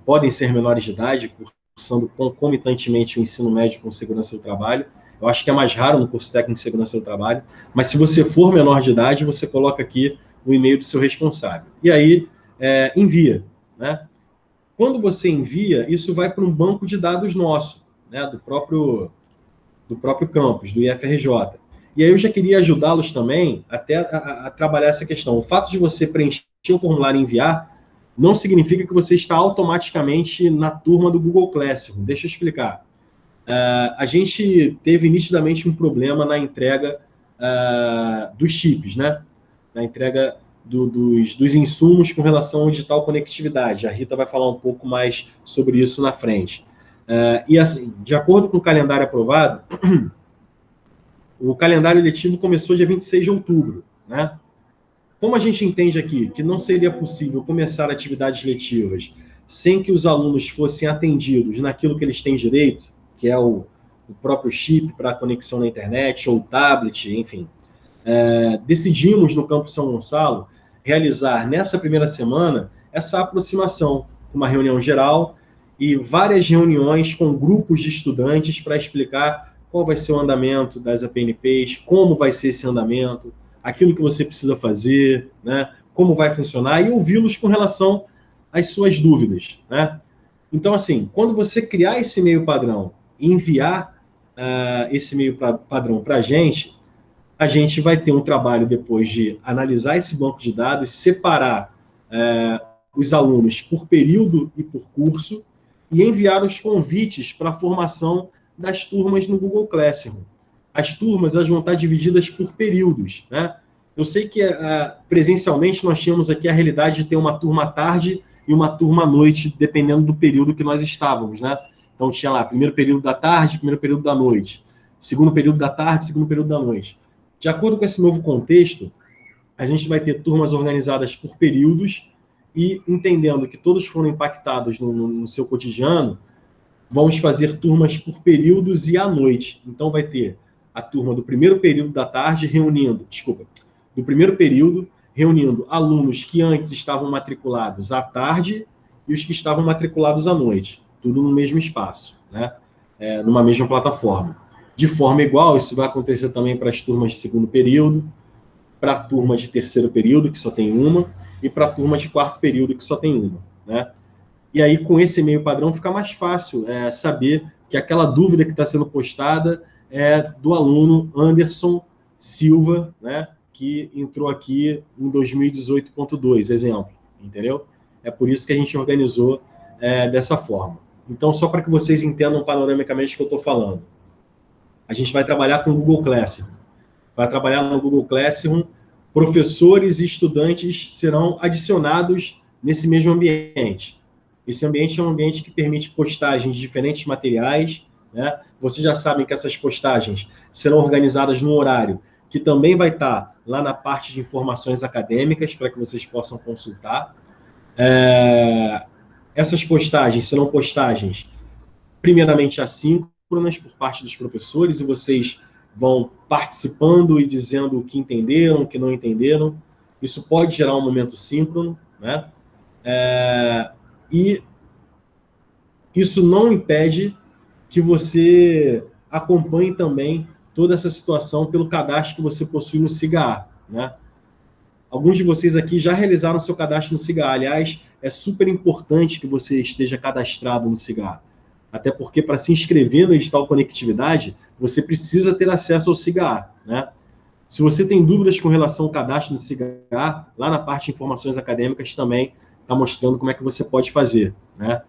podem ser menores de idade, cursando concomitantemente o ensino médio com segurança do trabalho. Eu acho que é mais raro no curso técnico de segurança do trabalho, mas se você for menor de idade, você coloca aqui o e-mail do seu responsável. E aí, envia, né? Quando você envia, isso vai para um banco de dados nosso, né? Do próprio campus, do IFRJ. E aí eu já queria ajudá-los também até a trabalhar essa questão. O fato de você preencher o formulário e enviar não significa que você está automaticamente na turma do Google Classroom. Deixa eu explicar. A gente teve nitidamente um problema na entrega dos chips, né? Na entrega dos insumos com relação ao digital conectividade. A Rita vai falar um pouco mais sobre isso na frente. E assim, de acordo com o calendário aprovado, o calendário letivo começou dia 26 de outubro, né? Como a gente entende aqui que não seria possível começar atividades letivas sem que os alunos fossem atendidos naquilo que eles têm direito, que é o próprio chip para a conexão na internet, ou tablet, enfim, decidimos no Campus São Gonçalo realizar nessa primeira semana essa aproximação, uma reunião geral e várias reuniões com grupos de estudantes para explicar qual vai ser o andamento das APNPs, como vai ser esse andamento, aquilo que você precisa fazer, né, como vai funcionar, e ouvi-los com relação às suas dúvidas, né? Então, assim, quando você criar esse e-mail padrão e enviar esse e-mail padrão para a gente vai ter um trabalho depois de analisar esse banco de dados, separar os alunos por período e por curso e enviar os convites para a formação das turmas no Google Classroom. As turmas elas vão estar divididas por períodos, né? Eu sei que presencialmente nós tínhamos aqui a realidade de ter uma turma à tarde e uma turma à noite, dependendo do período que nós estávamos, né? Então tinha lá, primeiro período da tarde, primeiro período da noite, segundo período da tarde, segundo período da noite. De acordo com esse novo contexto, a gente vai ter turmas organizadas por períodos e, entendendo que todos foram impactados no seu cotidiano, vamos fazer turmas por períodos e à noite. Então vai ter a turma do primeiro período da tarde do primeiro período, reunindo alunos que antes estavam matriculados à tarde e os que estavam matriculados à noite, tudo no mesmo espaço, né? Numa mesma plataforma. De forma igual, isso vai acontecer também para as turmas de segundo período, para a turma de terceiro período, que só tem uma, e para a turma de quarto período, que só tem uma, né? e aí com esse e-mail padrão fica mais fácil saber que aquela dúvida que está sendo postada é do aluno Anderson Silva, né, que entrou aqui em 2018.2, exemplo, entendeu? É por isso que a gente organizou dessa forma. Então, só para que vocês entendam panoramicamente o que eu estou falando. A gente vai trabalhar com o Google Classroom. Vai trabalhar no Google Classroom, professores e estudantes serão adicionados nesse mesmo ambiente. Esse ambiente é um ambiente que permite postagem de diferentes materiais, né? Vocês já sabem que essas postagens serão organizadas num horário que também vai estar lá na parte de informações acadêmicas, para que vocês possam consultar. Essas postagens serão postagens, primeiramente, assíncronas por parte dos professores, e vocês vão participando e dizendo o que entenderam, o que não entenderam. Isso pode gerar um momento síncrono, né? E isso não impede que você acompanhe também toda essa situação pelo cadastro que você possui no SIGA, né? Alguns de vocês aqui já realizaram seu cadastro no SIGA. Aliás, é super importante que você esteja cadastrado no SIGA. Até porque, para se inscrever no edital Conectividade, você precisa ter acesso ao SIGA, né? Se você tem dúvidas com relação ao cadastro no SIGA, lá na parte de informações acadêmicas também está mostrando como é que você pode fazer, né?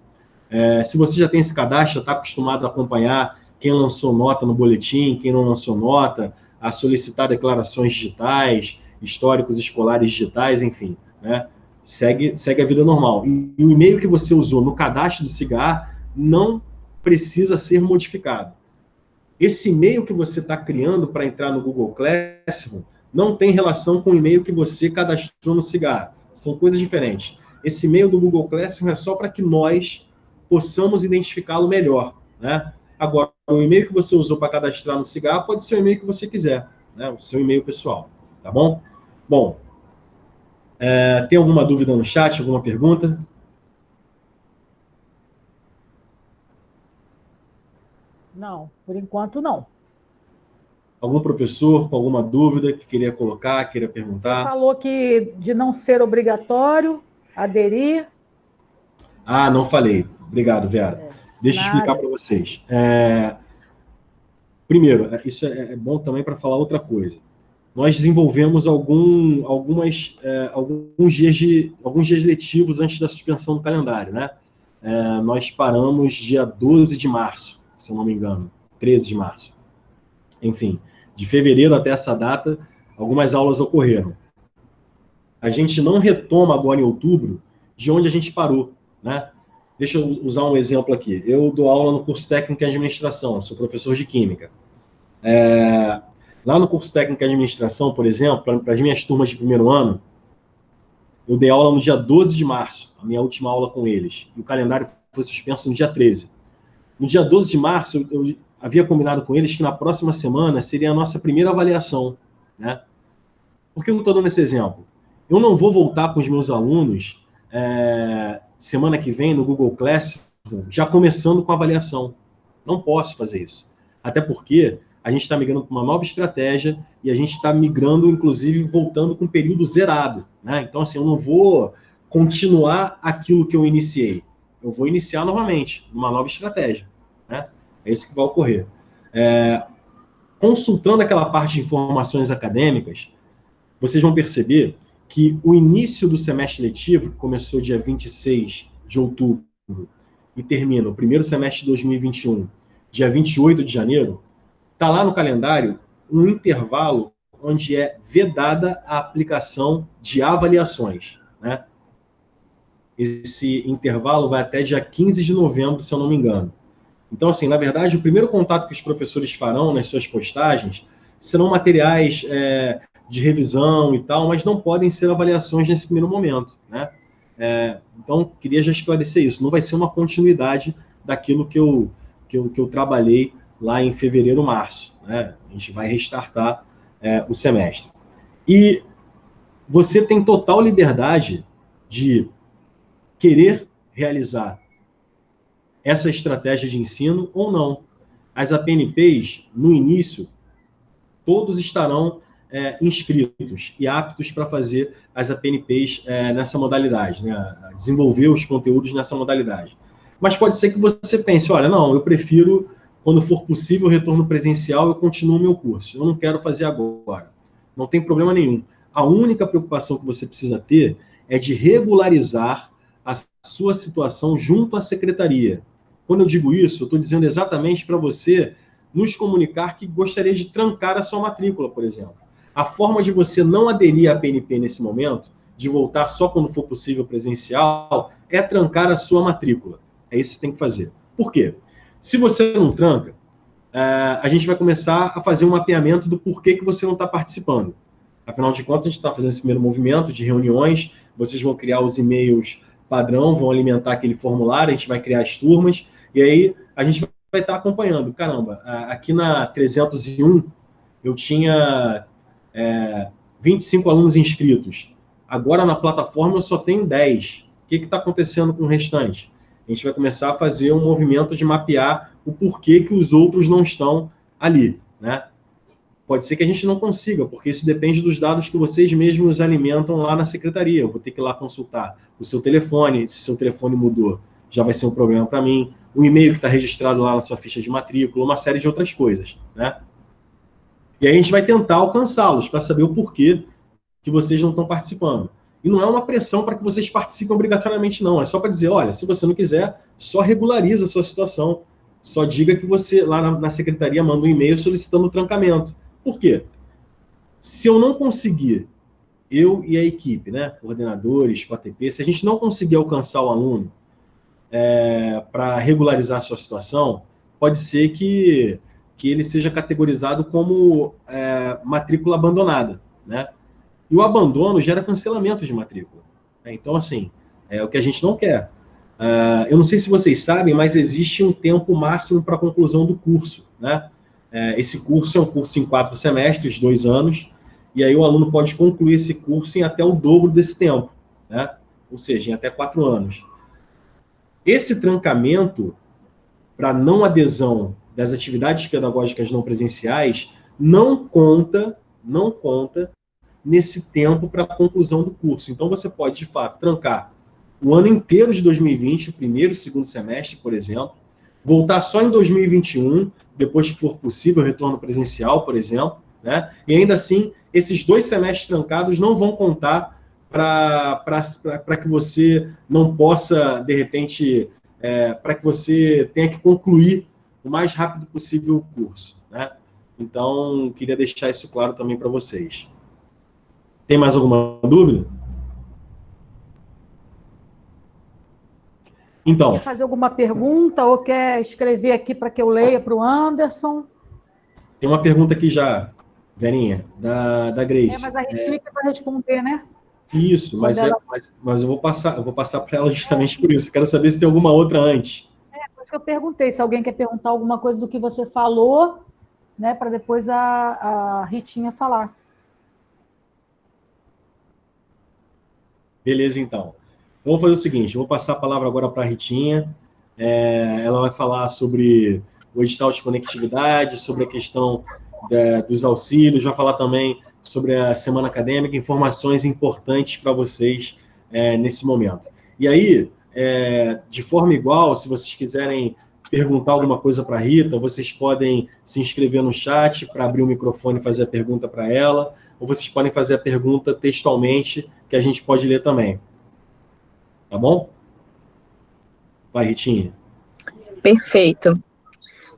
Se você já tem esse cadastro, já está acostumado a acompanhar quem lançou nota no boletim, quem não lançou nota, a solicitar declarações digitais, históricos escolares digitais, enfim, né? Segue a vida normal. E o e-mail que você usou no cadastro do SIGA não precisa ser modificado. Esse e-mail que você está criando para entrar no Google Classroom não tem relação com o e-mail que você cadastrou no SIGA. São coisas diferentes. Esse e-mail do Google Classroom é só para que nós possamos identificá-lo melhor, né? Agora, o e-mail que você usou para cadastrar no SIGA pode ser o e-mail que você quiser, né? O seu e-mail pessoal, tá bom? Bom, tem alguma dúvida no chat, alguma pergunta? Não, por enquanto não. Algum professor com alguma dúvida que queria colocar, queria perguntar? Você falou que de não ser obrigatório aderir. Ah, não falei. Obrigado, Vera. Deixa eu explicar para vocês. Primeiro, isso é bom também para falar outra coisa. Nós desenvolvemos alguns dias letivos antes da suspensão do calendário, né? Nós paramos dia 12 de março, se eu não me engano, 13 de março. Enfim, de fevereiro até essa data, algumas aulas ocorreram. A gente não retoma agora em outubro de onde a gente parou, né? Deixa eu usar um exemplo aqui. Eu dou aula no curso técnico em administração, sou professor de química. Lá no curso técnico em administração, por exemplo, para as minhas turmas de primeiro ano, eu dei aula no dia 12 de março, a minha última aula com eles. E o calendário foi suspenso no dia 13. No dia 12 de março, eu havia combinado com eles que na próxima semana seria a nossa primeira avaliação, né? Por que eu estou dando esse exemplo? Eu não vou voltar com os meus alunos semana que vem no Google Classroom, já começando com a avaliação. Não posso fazer isso. Até porque a gente está migrando para uma nova estratégia e a gente está migrando, inclusive, voltando com período zerado, né? Então, assim, eu não vou continuar aquilo que eu iniciei. Eu vou iniciar novamente, uma nova estratégia, né? É isso que vai ocorrer. Consultando aquela parte de informações acadêmicas, vocês vão perceber que o início do semestre letivo, que começou dia 26 de outubro e termina o primeiro semestre de 2021, dia 28 de janeiro, está lá no calendário um intervalo onde é vedada a aplicação de avaliações, né? Esse intervalo vai até dia 15 de novembro, se eu não me engano. Então, assim, na verdade, o primeiro contato que os professores farão nas suas postagens serão materiais de revisão e tal, mas não podem ser avaliações nesse primeiro momento, né? Então, queria já esclarecer isso. Não vai ser uma continuidade daquilo que eu trabalhei lá em fevereiro, março, né? A gente vai restartar o semestre. E você tem total liberdade de querer realizar essa estratégia de ensino ou não. As APNPs, no início, todos estarão inscritos e aptos para fazer as APNPs nessa modalidade, né? Desenvolver os conteúdos nessa modalidade. Mas pode ser que você pense, olha, não, eu prefiro, quando for possível, o retorno presencial, eu continuo o meu curso. Eu não quero fazer agora. Não tem problema nenhum. A única preocupação que você precisa ter é de regularizar a sua situação junto à secretaria. Quando eu digo isso, eu estou dizendo exatamente para você nos comunicar que gostaria de trancar a sua matrícula, por exemplo. A forma de você não aderir à PNP nesse momento, de voltar só quando for possível presencial, é trancar a sua matrícula. É isso que você tem que fazer. Por quê? Se você não tranca, a gente vai começar a fazer um mapeamento do porquê que você não está participando. Afinal de contas, a gente está fazendo esse primeiro movimento de reuniões, vocês vão criar os e-mails padrão, vão alimentar aquele formulário, a gente vai criar as turmas, e aí a gente vai estar acompanhando. Caramba, aqui na 301, eu tinha 25 alunos inscritos. Agora na plataforma eu só tenho 10. O que está acontecendo com o restante? A gente vai começar a fazer um movimento de mapear o porquê que os outros não estão ali, né? Pode ser que a gente não consiga, porque isso depende dos dados que vocês mesmos alimentam lá na secretaria. Eu vou ter que ir lá consultar o seu telefone, se seu telefone mudou, já vai ser um problema para mim, o e-mail que está registrado lá na sua ficha de matrícula, uma série de outras coisas, né? E aí a gente vai tentar alcançá-los para saber o porquê que vocês não estão participando. E não é uma pressão para que vocês participem obrigatoriamente, não. É só para dizer, olha, se você não quiser, só regulariza a sua situação. Só diga que você, lá na secretaria, manda um e-mail solicitando o trancamento. Por quê? Se eu não conseguir, eu e a equipe, né, coordenadores, OTP, se a gente não conseguir alcançar o aluno para regularizar a sua situação, pode ser que ele seja categorizado como matrícula abandonada, né? E o abandono gera cancelamento de matrícula. Né? Então, assim, é o que a gente não quer. Eu não sei se vocês sabem, mas existe um tempo máximo para a conclusão do curso, né? Esse curso é um curso em 4 semestres, 2 anos, e aí o aluno pode concluir esse curso em até o dobro desse tempo, né? Ou seja, em até 4 anos. Esse trancamento para não adesão das atividades pedagógicas não presenciais não conta nesse tempo para a conclusão do curso. Então, você pode, de fato, trancar o ano inteiro de 2020, o primeiro e segundo semestre, por exemplo, voltar só em 2021, depois que for possível, o retorno presencial, por exemplo, né? E ainda assim, esses 2 semestres trancados não vão contar para que você não possa, de repente, para que você tenha que concluir o mais rápido possível o curso, né? Então, queria deixar isso claro também para vocês. Tem mais alguma dúvida? Então, quer fazer alguma pergunta ou quer escrever aqui para que eu leia para o Anderson? Tem uma pergunta aqui já, Verinha, da Grace. Mas a Ritinha que vai responder, né? Isso, mas eu vou passar para ela justamente por isso. Quero saber se tem alguma outra antes. Por isso que eu perguntei, se alguém quer perguntar alguma coisa do que você falou, né, para depois a Ritinha falar. Beleza, então. Vamos fazer o seguinte, eu vou passar a palavra agora para a Ritinha. Ela vai falar sobre o edital de conectividade, sobre a questão dos auxílios, vai falar também sobre a semana acadêmica, informações importantes para vocês nesse momento. E aí, de forma igual, se vocês quiserem perguntar alguma coisa para a Rita, vocês podem se inscrever no chat para abrir o microfone e fazer a pergunta para ela, ou vocês podem fazer a pergunta textualmente, que a gente pode ler também. Tá bom? Vai, Ritinha. Perfeito.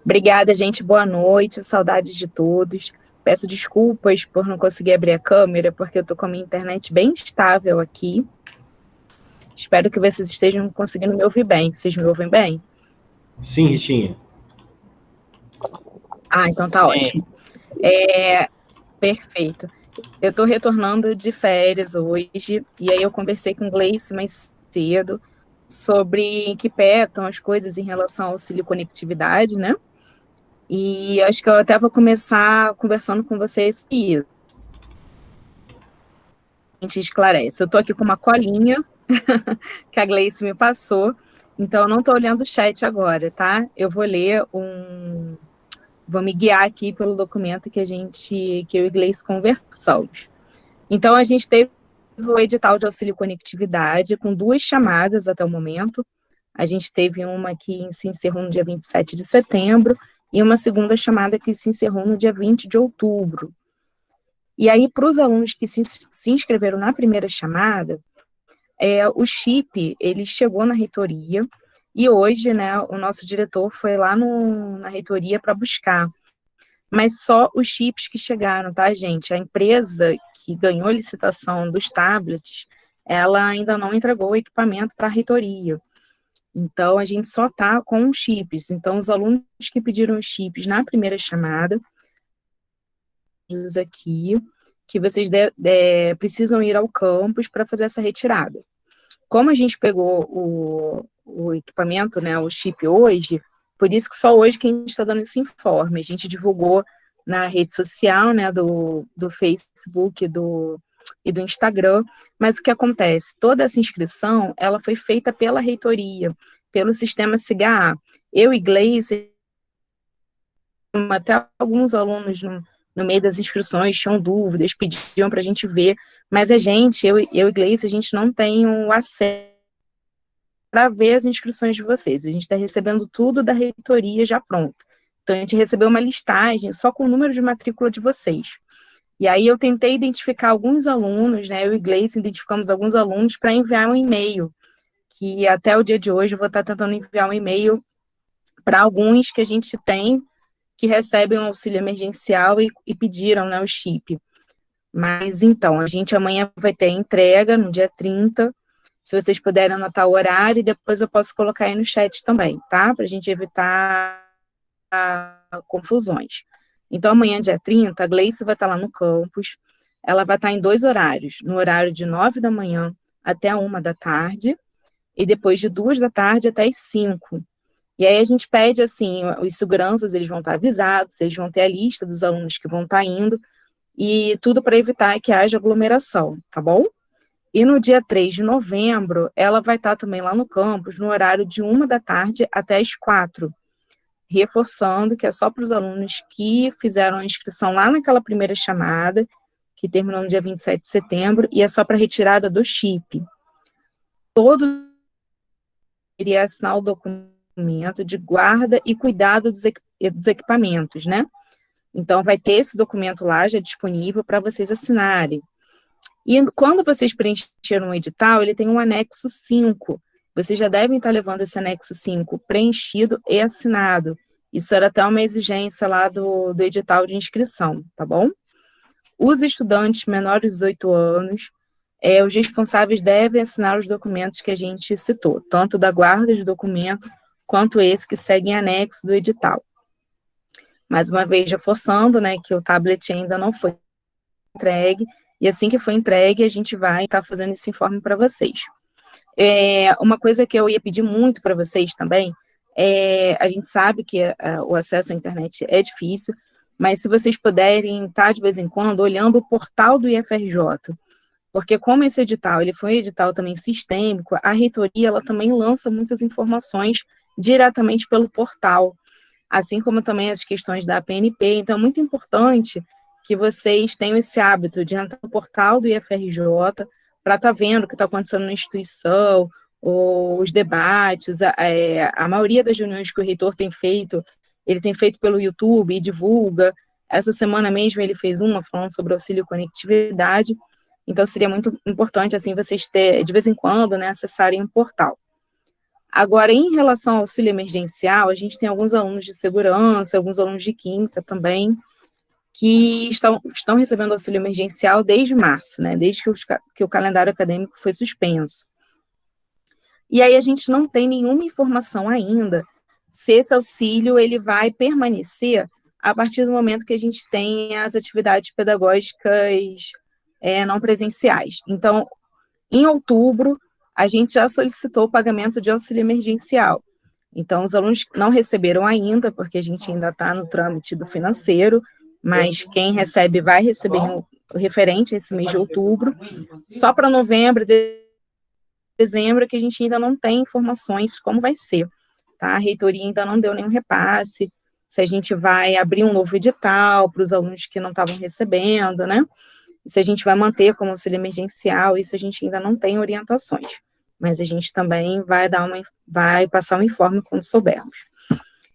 Obrigada, gente. Boa noite. Saudades de todos. Peço desculpas por não conseguir abrir a câmera, porque eu estou com a minha internet bem estável aqui. Espero que vocês estejam conseguindo me ouvir bem. Vocês me ouvem bem? Sim, Ritinha. Então tá ótimo. Perfeito. Eu estou retornando de férias hoje, e aí eu conversei com o Gleice mais cedo sobre em que pé estão as coisas em relação ao auxílio conectividade, né? E acho que eu até vou começar conversando com vocês que a gente esclarece. Eu estou aqui com uma colinha que a Gleice me passou, então eu não estou olhando o chat agora, tá? Eu vou ler vou me guiar aqui pelo documento que eu e Gleice conversamos. Então, a gente teve o edital de auxílio conectividade com 2 chamadas até o momento. A gente teve uma que se encerrou no dia 27 de setembro e uma segunda chamada que se encerrou no dia 20 de outubro. E aí, para os alunos que se inscreveram na primeira chamada, o chip, ele chegou na reitoria e hoje, né, o nosso diretor foi lá na reitoria para buscar. Mas só os chips que chegaram, tá, gente? A empresa que ganhou a licitação dos tablets, ela ainda não entregou o equipamento para a reitoria. Então, a gente só está com os chips. Então, os alunos que pediram os chips na primeira chamada, aqui, que vocês precisam ir ao campus para fazer essa retirada. Como a gente pegou o equipamento, né, o chip hoje, por isso que só hoje que a gente está dando esse informe. A gente divulgou na rede social, né, do Facebook e do Instagram, mas o que acontece? Toda essa inscrição, ela foi feita pela reitoria, pelo sistema SIGA. Eu e Gleice, até alguns alunos no meio das inscrições tinham dúvidas, pediam para a gente ver, mas eu e Gleice, a gente não tem o acesso para ver as inscrições de vocês. A gente está recebendo tudo da reitoria já pronto. Então, a gente recebeu uma listagem só com o número de matrícula de vocês. E aí, eu tentei identificar alguns alunos, né, eu e Gleice identificamos alguns alunos para enviar um e-mail, que até o dia de hoje eu vou estar tentando enviar um e-mail para alguns que a gente tem, que recebem um auxílio emergencial e pediram, né, o chip. Mas, então, a gente amanhã vai ter a entrega, no dia 30, se vocês puderem anotar o horário, e depois eu posso colocar aí no chat também, tá? Para a gente evitar confusões. Então, amanhã, dia 30, a Gleice vai estar lá no campus, ela vai estar em 2 horários, no horário de 9 da manhã até 1 da tarde, e depois de 2 da tarde até as 5. E aí a gente pede, assim, os seguranças, eles vão estar avisados, eles vão ter a lista dos alunos que vão estar indo, e tudo para evitar que haja aglomeração, tá bom? E no dia 3 de novembro, ela vai estar também lá no campus, no horário de 1 da tarde até as 4, reforçando que é só para os alunos que fizeram a inscrição lá naquela primeira chamada, que terminou no dia 27 de setembro, e é só para retirada do chip. Todos iria assinar o documento de guarda e cuidado dos equipamentos, né? Então, vai ter esse documento lá já disponível para vocês assinarem. E quando vocês preencheram o edital, ele tem um anexo 5. Vocês já devem estar levando esse anexo 5 preenchido e assinado. Isso era até uma exigência lá do edital de inscrição, tá bom? Os estudantes menores de 18 anos, os responsáveis devem assinar os documentos que a gente citou, tanto da guarda de documento, quanto esse que segue em anexo do edital. Mais uma vez, reforçando, né, que o tablet ainda não foi entregue, e assim que for entregue, a gente vai estar fazendo esse informe para vocês. Uma coisa que eu ia pedir muito para vocês também, a gente sabe que o acesso à internet é difícil, mas se vocês puderem estar de vez em quando olhando o portal do IFRJ, porque como esse edital, ele foi um edital também sistêmico, a reitoria, ela também lança muitas informações diretamente pelo portal, assim como também as questões da APNP, então é muito importante que vocês tenham esse hábito de entrar no portal do IFRJ para estar vendo o que está acontecendo na instituição, os debates, a maioria das reuniões que o reitor tem feito, ele tem feito pelo YouTube e divulga. Essa semana mesmo ele fez uma falando sobre auxílio conectividade, então seria muito importante, assim, vocês de vez em quando, né, acessarem o portal. Agora, em relação ao auxílio emergencial, a gente tem alguns alunos de segurança, alguns alunos de química também, que estão recebendo auxílio emergencial desde março, né, desde que o calendário acadêmico foi suspenso. E aí a gente não tem nenhuma informação ainda se esse auxílio ele vai permanecer a partir do momento que a gente tem as atividades pedagógicas não presenciais. Então, em outubro, a gente já solicitou o pagamento de auxílio emergencial. Então, os alunos não receberam ainda, porque a gente ainda está no trâmite do financeiro, mas quem recebe vai receber o referente a esse mês de outubro. Só para novembro e dezembro que a gente ainda não tem informações como vai ser, tá? A reitoria ainda não deu nenhum repasse, se a gente vai abrir um novo edital para os alunos que não estavam recebendo, né? Se a gente vai manter como auxílio emergencial, isso a gente ainda não tem orientações, mas a gente também vai passar um informe quando soubermos.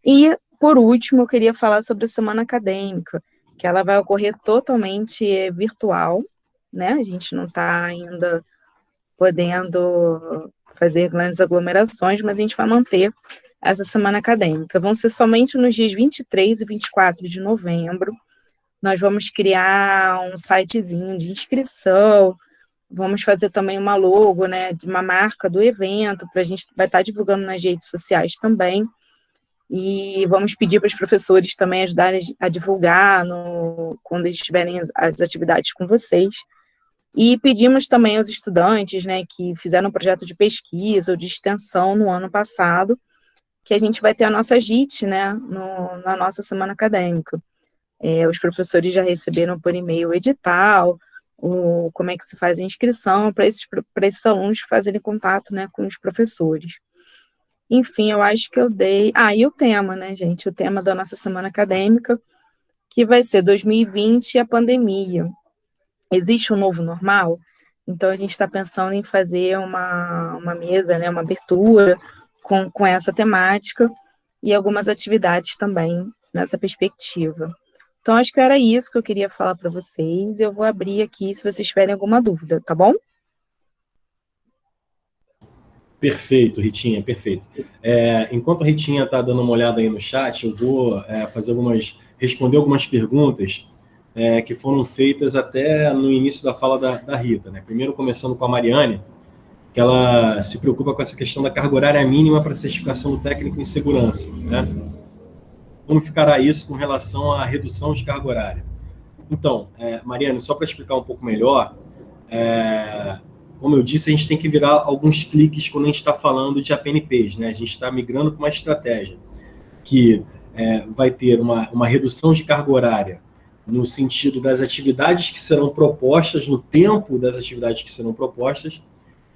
E, por último, eu queria falar sobre a semana acadêmica, que ela vai ocorrer totalmente virtual, né? A gente não está ainda podendo fazer grandes aglomerações, mas a gente vai manter essa semana acadêmica. Vão ser somente nos dias 23 e 24 de novembro. Nós vamos criar um sitezinho de inscrição, vamos fazer também uma logo, né, de uma marca do evento, para a gente vai estar divulgando nas redes sociais também, e vamos pedir para os professores também ajudarem a divulgar quando eles tiverem as atividades com vocês, e pedimos também aos estudantes, né, que fizeram um projeto de pesquisa ou de extensão no ano passado, que a gente vai ter a nossa JIT, né, na nossa semana acadêmica. Os professores já receberam por e-mail o edital, como é que se faz a inscrição, para esses alunos fazerem contato, né, com os professores. Enfim, eu acho que eu dei... e o tema, né, gente? O tema da nossa semana acadêmica, que vai ser 2020 e a pandemia. Existe um novo normal? Então, a gente está pensando em fazer uma mesa, né, uma abertura com essa temática e algumas atividades também nessa perspectiva. Então, acho que era isso que eu queria falar para vocês. Eu vou abrir aqui se vocês tiverem alguma dúvida, tá bom? Perfeito, Ritinha, perfeito. Enquanto a Ritinha está dando uma olhada aí no chat, eu vou responder algumas perguntas que foram feitas até no início da fala da Rita, né? Primeiro, começando com a Mariane, que ela se preocupa com essa questão da carga horária mínima para certificação do técnico em segurança, né? Como ficará isso com relação à redução de carga horária? Então, Mariane, só para explicar um pouco melhor, como eu disse, a gente tem que virar alguns cliques quando a gente está falando de APNPs, né? A gente está migrando para uma estratégia que vai ter uma redução de carga horária no sentido das atividades que serão propostas, no tempo das atividades que serão propostas,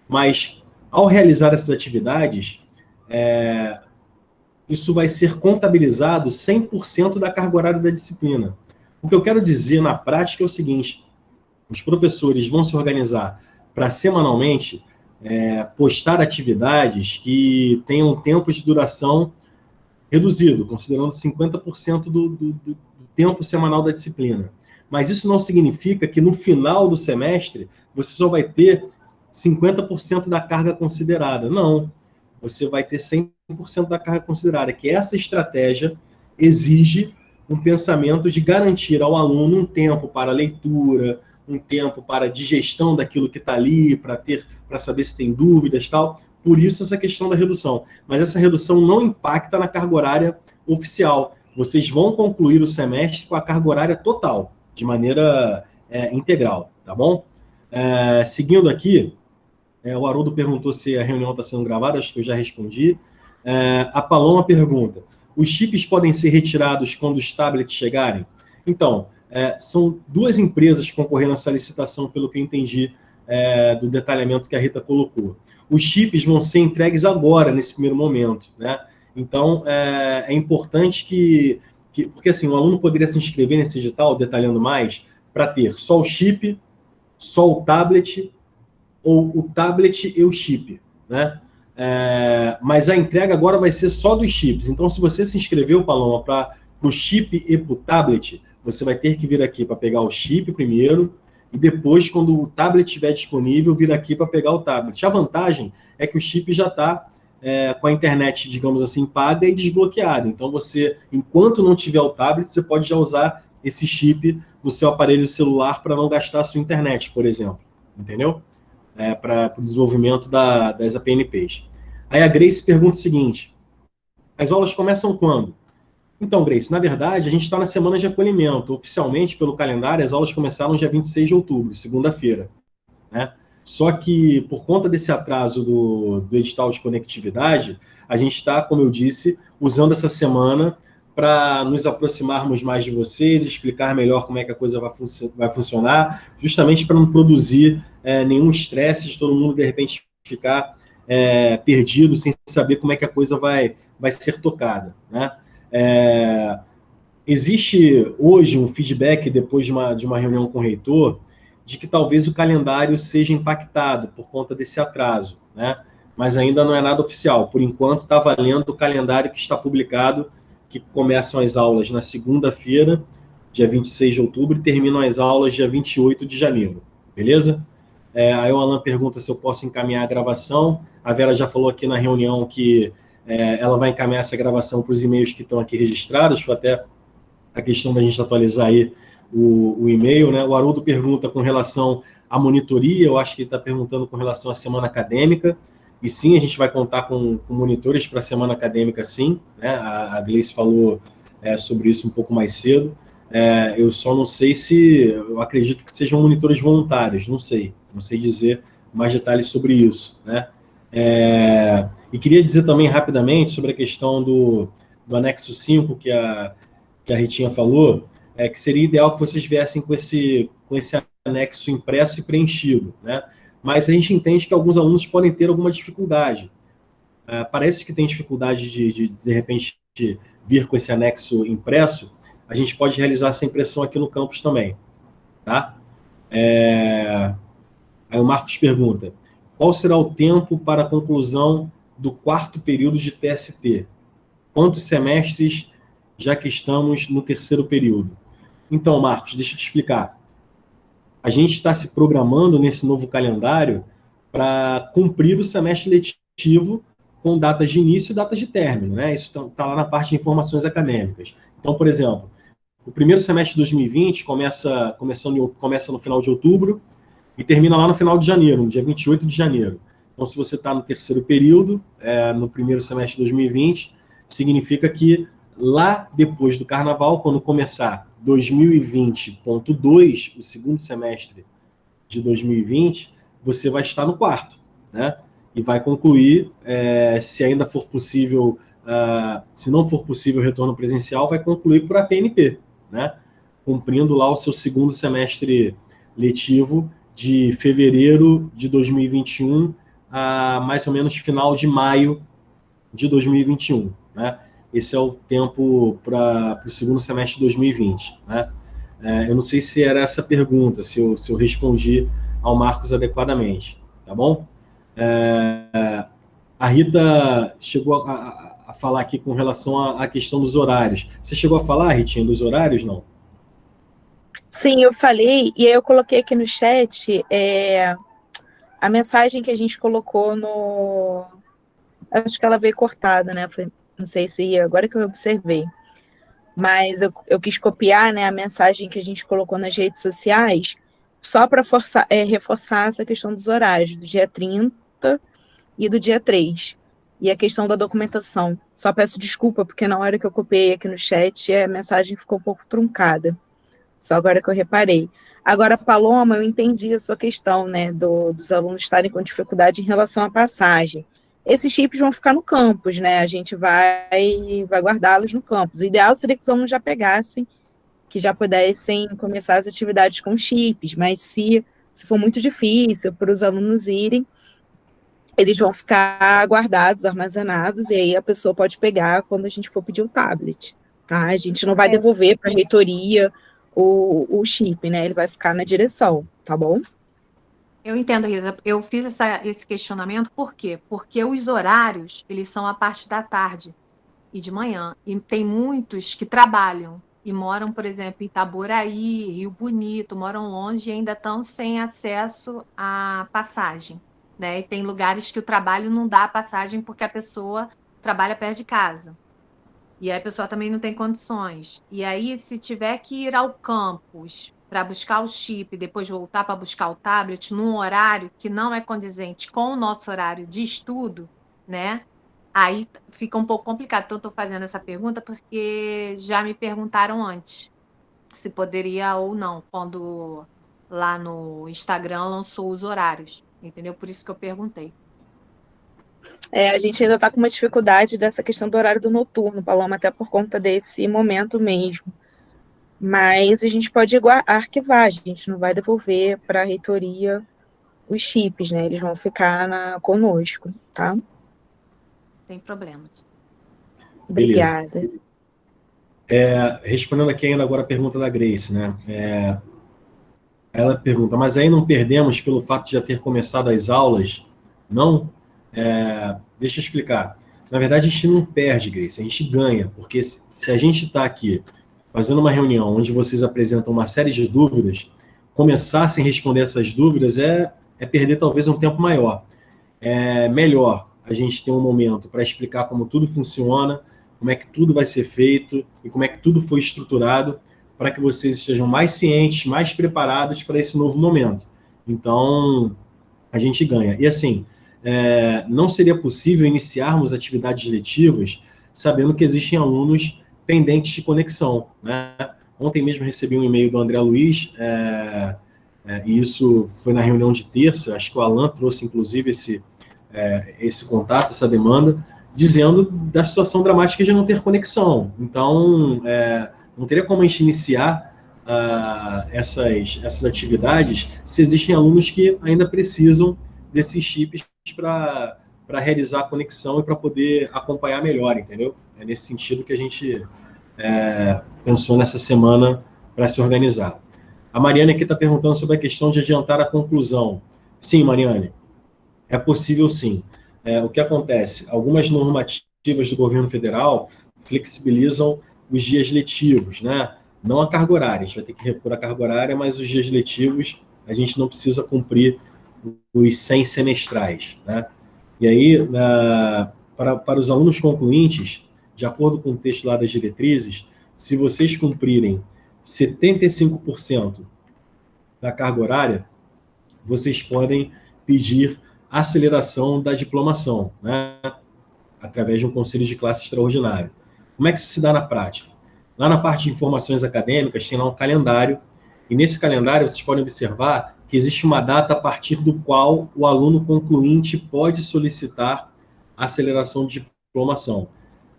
mas ao realizar essas atividades, isso vai ser contabilizado 100% da carga horária da disciplina. O que eu quero dizer na prática é o seguinte: os professores vão se organizar para semanalmente postar atividades que tenham tempo de duração reduzido, considerando 50% do tempo semanal da disciplina. Mas isso não significa que no final do semestre você só vai ter 50% da carga considerada. Não. Você vai ter 100% da carga considerada, que essa estratégia exige um pensamento de garantir ao aluno um tempo para leitura, um tempo para digestão daquilo que está ali, para saber se tem dúvidas e tal. Por isso essa questão da redução. Mas essa redução não impacta na carga horária oficial. Vocês vão concluir o semestre com a carga horária total, de maneira integral, tá bom? Seguindo aqui, o Haroldo perguntou se a reunião está sendo gravada, acho que eu já respondi. A Paloma pergunta: os chips podem ser retirados quando os tablets chegarem? Então, são duas empresas que concorreram nessa licitação, pelo que eu entendi do detalhamento que a Rita colocou. Os chips vão ser entregues agora, nesse primeiro momento, né? Então, é importante porque assim, o aluno poderia se inscrever nesse edital, detalhando mais, para ter só o chip, só o tablet, ou o tablet e o chip, né? Mas a entrega agora vai ser só dos chips. Então, se você se inscreveu, Paloma, para o chip e para o tablet, você vai ter que vir aqui para pegar o chip primeiro, e depois, quando o tablet estiver disponível, vir aqui para pegar o tablet. A vantagem é que o chip já está com a internet, digamos assim, paga e desbloqueada. Então, você, enquanto não tiver o tablet, você pode já usar esse chip no seu aparelho celular para não gastar a sua internet, por exemplo. Entendeu? Para o desenvolvimento das APNPs. Aí a Grace pergunta o seguinte: as aulas começam quando? Então, Grace, na verdade, a gente está na semana de acolhimento. Oficialmente, pelo calendário, as aulas começaram dia 26 de outubro, segunda-feira, né? Só que, por conta desse atraso do edital de conectividade, a gente está, como eu disse, usando essa semana para nos aproximarmos mais de vocês, explicar melhor como é que a coisa vai funcionar, justamente para não produzir nenhum estresse de todo mundo, de repente, ficar perdido, sem saber como é que a coisa vai ser tocada, né? existe hoje um feedback, depois de uma reunião com o reitor, de que talvez o calendário seja impactado por conta desse atraso, né? Mas ainda não é nada oficial. Por enquanto, está valendo o calendário que está publicado, que começam as aulas na segunda-feira, dia 26 de outubro, e terminam as aulas dia 28 de janeiro. Beleza? Aí o Alan pergunta se eu posso encaminhar a gravação. A Vera já falou aqui na reunião que ela vai encaminhar essa gravação para os e-mails que estão aqui registrados. Foi até a questão da gente atualizar aí o e-mail, né? O Haroldo pergunta com relação à monitoria, eu acho que ele está perguntando com relação à semana acadêmica, e sim, a gente vai contar com monitores para a semana acadêmica, sim, né? A Gleice falou sobre isso um pouco mais cedo. Eu só não sei se, eu acredito que sejam monitores voluntários, não sei dizer mais detalhes sobre isso, né? E queria dizer também rapidamente sobre a questão do anexo 5, que a Ritinha falou, que seria ideal que vocês viessem com esse anexo impresso e preenchido, né? Mas a gente entende que alguns alunos podem ter alguma dificuldade. Parece que tem dificuldade de repente, vir com esse anexo impresso. A gente pode realizar essa impressão aqui no campus também, tá? Aí o Marcos pergunta, qual será o tempo para a conclusão do 4º período de TST? Quantos semestres, já que estamos no 3º período? Então, Marcos, deixa eu te explicar. A gente está se programando nesse novo calendário para cumprir o semestre letivo com datas de início e datas de término, né? Isso está lá na parte de informações acadêmicas. Então, por exemplo, o primeiro semestre de 2020 começa no final de outubro e termina lá no final de janeiro, no dia 28 de janeiro. Então, se você está no 3º período, no primeiro semestre de 2020, significa que lá depois do Carnaval, quando começar 2020.2, o segundo semestre de 2020, você vai estar no 4º, né? E vai concluir, se ainda for possível, se não for possível o retorno presencial, vai concluir por APNP, né? Cumprindo lá o seu segundo semestre letivo de fevereiro de 2021 a mais ou menos final de maio de 2021, né? Esse é o tempo para o segundo semestre de 2020, né? Eu não sei se era essa pergunta, se eu respondi ao Marcos adequadamente, tá bom? A Rita chegou a falar aqui com relação à questão dos horários. Você chegou a falar, Ritinha, dos horários, não? Sim, eu falei, e aí eu coloquei aqui no chat a mensagem que a gente colocou no... Acho que ela veio cortada, né? Não sei se agora que eu observei. Mas eu quis copiar, né, a mensagem que a gente colocou nas redes sociais só para reforçar essa questão dos horários, do dia 30 e do dia 3. E a questão da documentação. Só peço desculpa, porque na hora que eu copiei aqui no chat, a mensagem ficou um pouco truncada. Só agora que eu reparei. Agora, Paloma, eu entendi a sua questão, né, dos alunos estarem com dificuldade em relação à passagem. Esses chips vão ficar no campus, né? A gente vai guardá-los no campus. O ideal seria que os alunos já pegassem, que já pudessem começar as atividades com chips, mas se for muito difícil para os alunos irem, eles vão ficar guardados, armazenados, e aí a pessoa pode pegar quando a gente for pedir o tablet, tá? A gente não vai devolver para a reitoria o chip, né? Ele vai ficar na direção, tá bom? Eu entendo, Rita. Eu fiz esse questionamento por quê? Porque os horários, eles são a parte da tarde e de manhã. E tem muitos que trabalham e moram, por exemplo, em Itaboraí, Rio Bonito, moram longe e ainda estão sem acesso à passagem, né? E tem lugares que o trabalho não dá a passagem porque a pessoa trabalha perto de casa. E aí a pessoa também não tem condições. E aí, se tiver que ir ao campus para buscar o chip e depois voltar para buscar o tablet num horário que não é condizente com o nosso horário de estudo, né? Aí fica um pouco complicado. Então, eu estou fazendo essa pergunta porque já me perguntaram antes se poderia ou não, quando lá no Instagram lançou os horários, entendeu? Por isso que eu perguntei. A gente ainda está com uma dificuldade dessa questão do horário do noturno, Paloma, até por conta desse momento mesmo. Mas a gente pode arquivar, a gente não vai devolver para a reitoria os chips, né? Eles vão ficar conosco, tá? Sem problemas. Obrigada. Respondendo aqui ainda agora a pergunta da Grace, né? Ela pergunta, mas aí não perdemos pelo fato de já ter começado as aulas? Não? Deixa eu explicar. Na verdade, a gente não perde, Grace, a gente ganha, porque se a gente está aqui fazendo uma reunião onde vocês apresentam uma série de dúvidas, começassem a responder essas dúvidas é perder talvez um tempo maior. É melhor a gente ter um momento para explicar como tudo funciona, como é que tudo vai ser feito e como é que tudo foi estruturado para que vocês estejam mais cientes, mais preparados para esse novo momento. Então, a gente ganha. E assim, não seria possível iniciarmos atividades letivas sabendo que existem alunos pendentes de conexão, né? Ontem mesmo recebi um e-mail do André Luiz, e isso foi na reunião de terça, acho que o Alan trouxe inclusive esse contato, essa demanda, dizendo da situação dramática de não ter conexão. Então, não teria como a gente iniciar essas atividades se existem alunos que ainda precisam desses chips para realizar a conexão e para poder acompanhar melhor, entendeu? É nesse sentido que a gente pensou nessa semana para se organizar. A Mariane aqui está perguntando sobre a questão de adiantar a conclusão. Sim, Mariane, é possível sim. O que acontece? Algumas normativas do governo federal flexibilizam os dias letivos, né? Não a carga horária, a gente vai ter que repor a carga horária, mas os dias letivos a gente não precisa cumprir os 100 semestrais, né? E aí, para os alunos concluintes, de acordo com o texto lá das diretrizes, se vocês cumprirem 75% da carga horária, vocês podem pedir aceleração da diplomação, né? Através de um conselho de classe extraordinário. Como é que isso se dá na prática? Lá na parte de informações acadêmicas, tem lá um calendário, e nesse calendário vocês podem observar que existe uma data a partir do qual o aluno concluinte pode solicitar a aceleração de diplomação.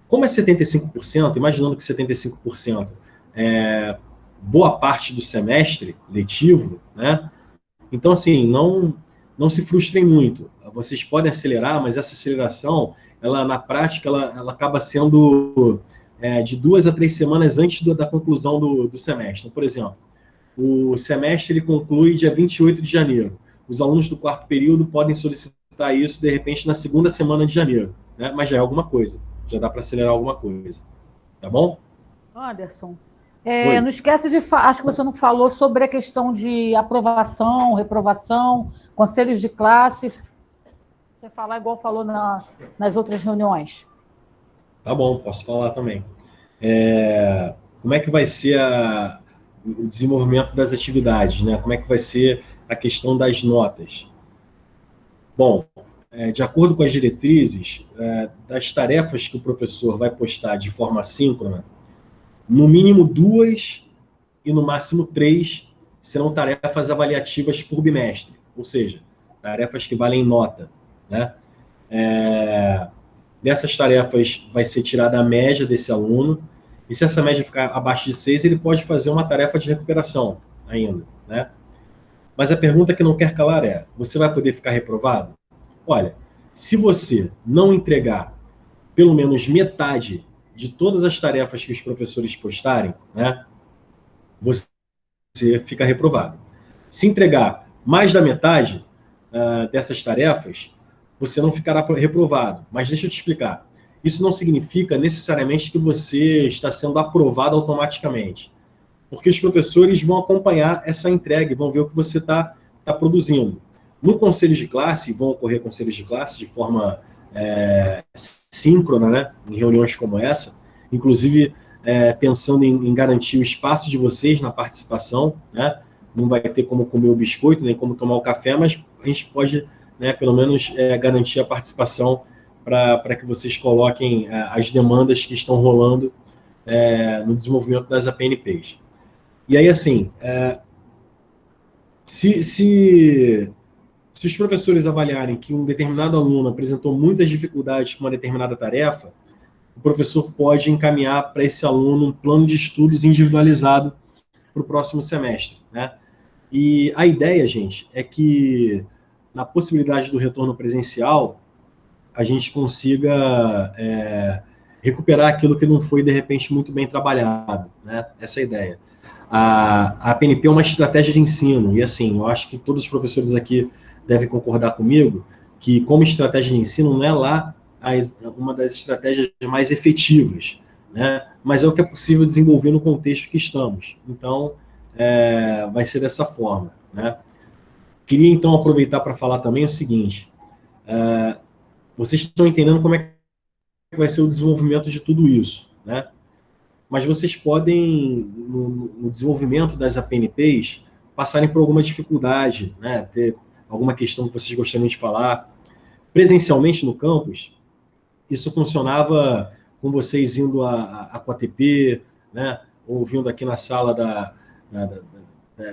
Como é 75%, imaginando que 75% é boa parte do semestre letivo, né? Então, assim, não se frustrem muito. Vocês podem acelerar, mas essa aceleração, ela na prática, ela acaba sendo de 2 a 3 semanas antes da conclusão do semestre. Por exemplo, o semestre ele conclui dia 28 de janeiro. Os alunos do quarto período podem solicitar isso, de repente, na segunda semana de janeiro, né? Mas já é alguma coisa. Já dá para acelerar alguma coisa. Tá bom? Anderson, não esquece acho que você não falou sobre a questão de aprovação, reprovação, conselhos de classe. Você falar igual falou nas outras reuniões. Tá bom, posso falar também. Como é que vai ser o desenvolvimento das atividades, né? Como é que vai ser a questão das notas? Bom, de acordo com as diretrizes, das tarefas que o professor vai postar de forma assíncrona, no mínimo 2 e no máximo 3 serão tarefas avaliativas por bimestre, ou seja, tarefas que valem nota, né? Dessas tarefas vai ser tirada a média desse aluno, e se essa média ficar abaixo de 6, ele pode fazer uma tarefa de recuperação ainda, né? Mas a pergunta que não quer calar é, você vai poder ficar reprovado? Olha, se você não entregar pelo menos metade de todas as tarefas que os professores postarem, né, você fica reprovado. Se entregar mais da metade dessas tarefas, você não ficará reprovado. Mas deixa eu te explicar. Isso não significa necessariamente que você está sendo aprovado automaticamente. Porque os professores vão acompanhar essa entrega e vão ver o que você está produzindo. No conselho de classe, vão ocorrer conselhos de classe de forma síncrona, né, em reuniões como essa, inclusive pensando em garantir o espaço de vocês na participação, né? Não vai ter como comer o biscoito, nem como tomar o café, mas a gente pode, né, pelo menos garantir a participação para que vocês coloquem as demandas que estão rolando no desenvolvimento das APNPs. E aí, assim, se os professores avaliarem que um determinado aluno apresentou muitas dificuldades com uma determinada tarefa, o professor pode encaminhar para esse aluno um plano de estudos individualizado para o próximo semestre, né? E a ideia, gente, é que na possibilidade do retorno presencial, a gente consiga recuperar aquilo que não foi, de repente, muito bem trabalhado, né? Essa é a ideia. A PNP é uma estratégia de ensino, e assim, eu acho que todos os professores aqui devem concordar comigo, que como estratégia de ensino não é lá uma das estratégias mais efetivas, né? Mas é o que é possível desenvolver no contexto que estamos. Então, vai ser dessa forma, né? Queria, então, aproveitar para falar também o seguinte, vocês estão entendendo como é que vai ser o desenvolvimento de tudo isso, né? Mas vocês podem, no desenvolvimento das APNPs, passarem por alguma dificuldade, né? Ter alguma questão que vocês gostariam de falar. Presencialmente no campus, isso funcionava com vocês indo à Coatp, né? Ou vindo aqui na sala da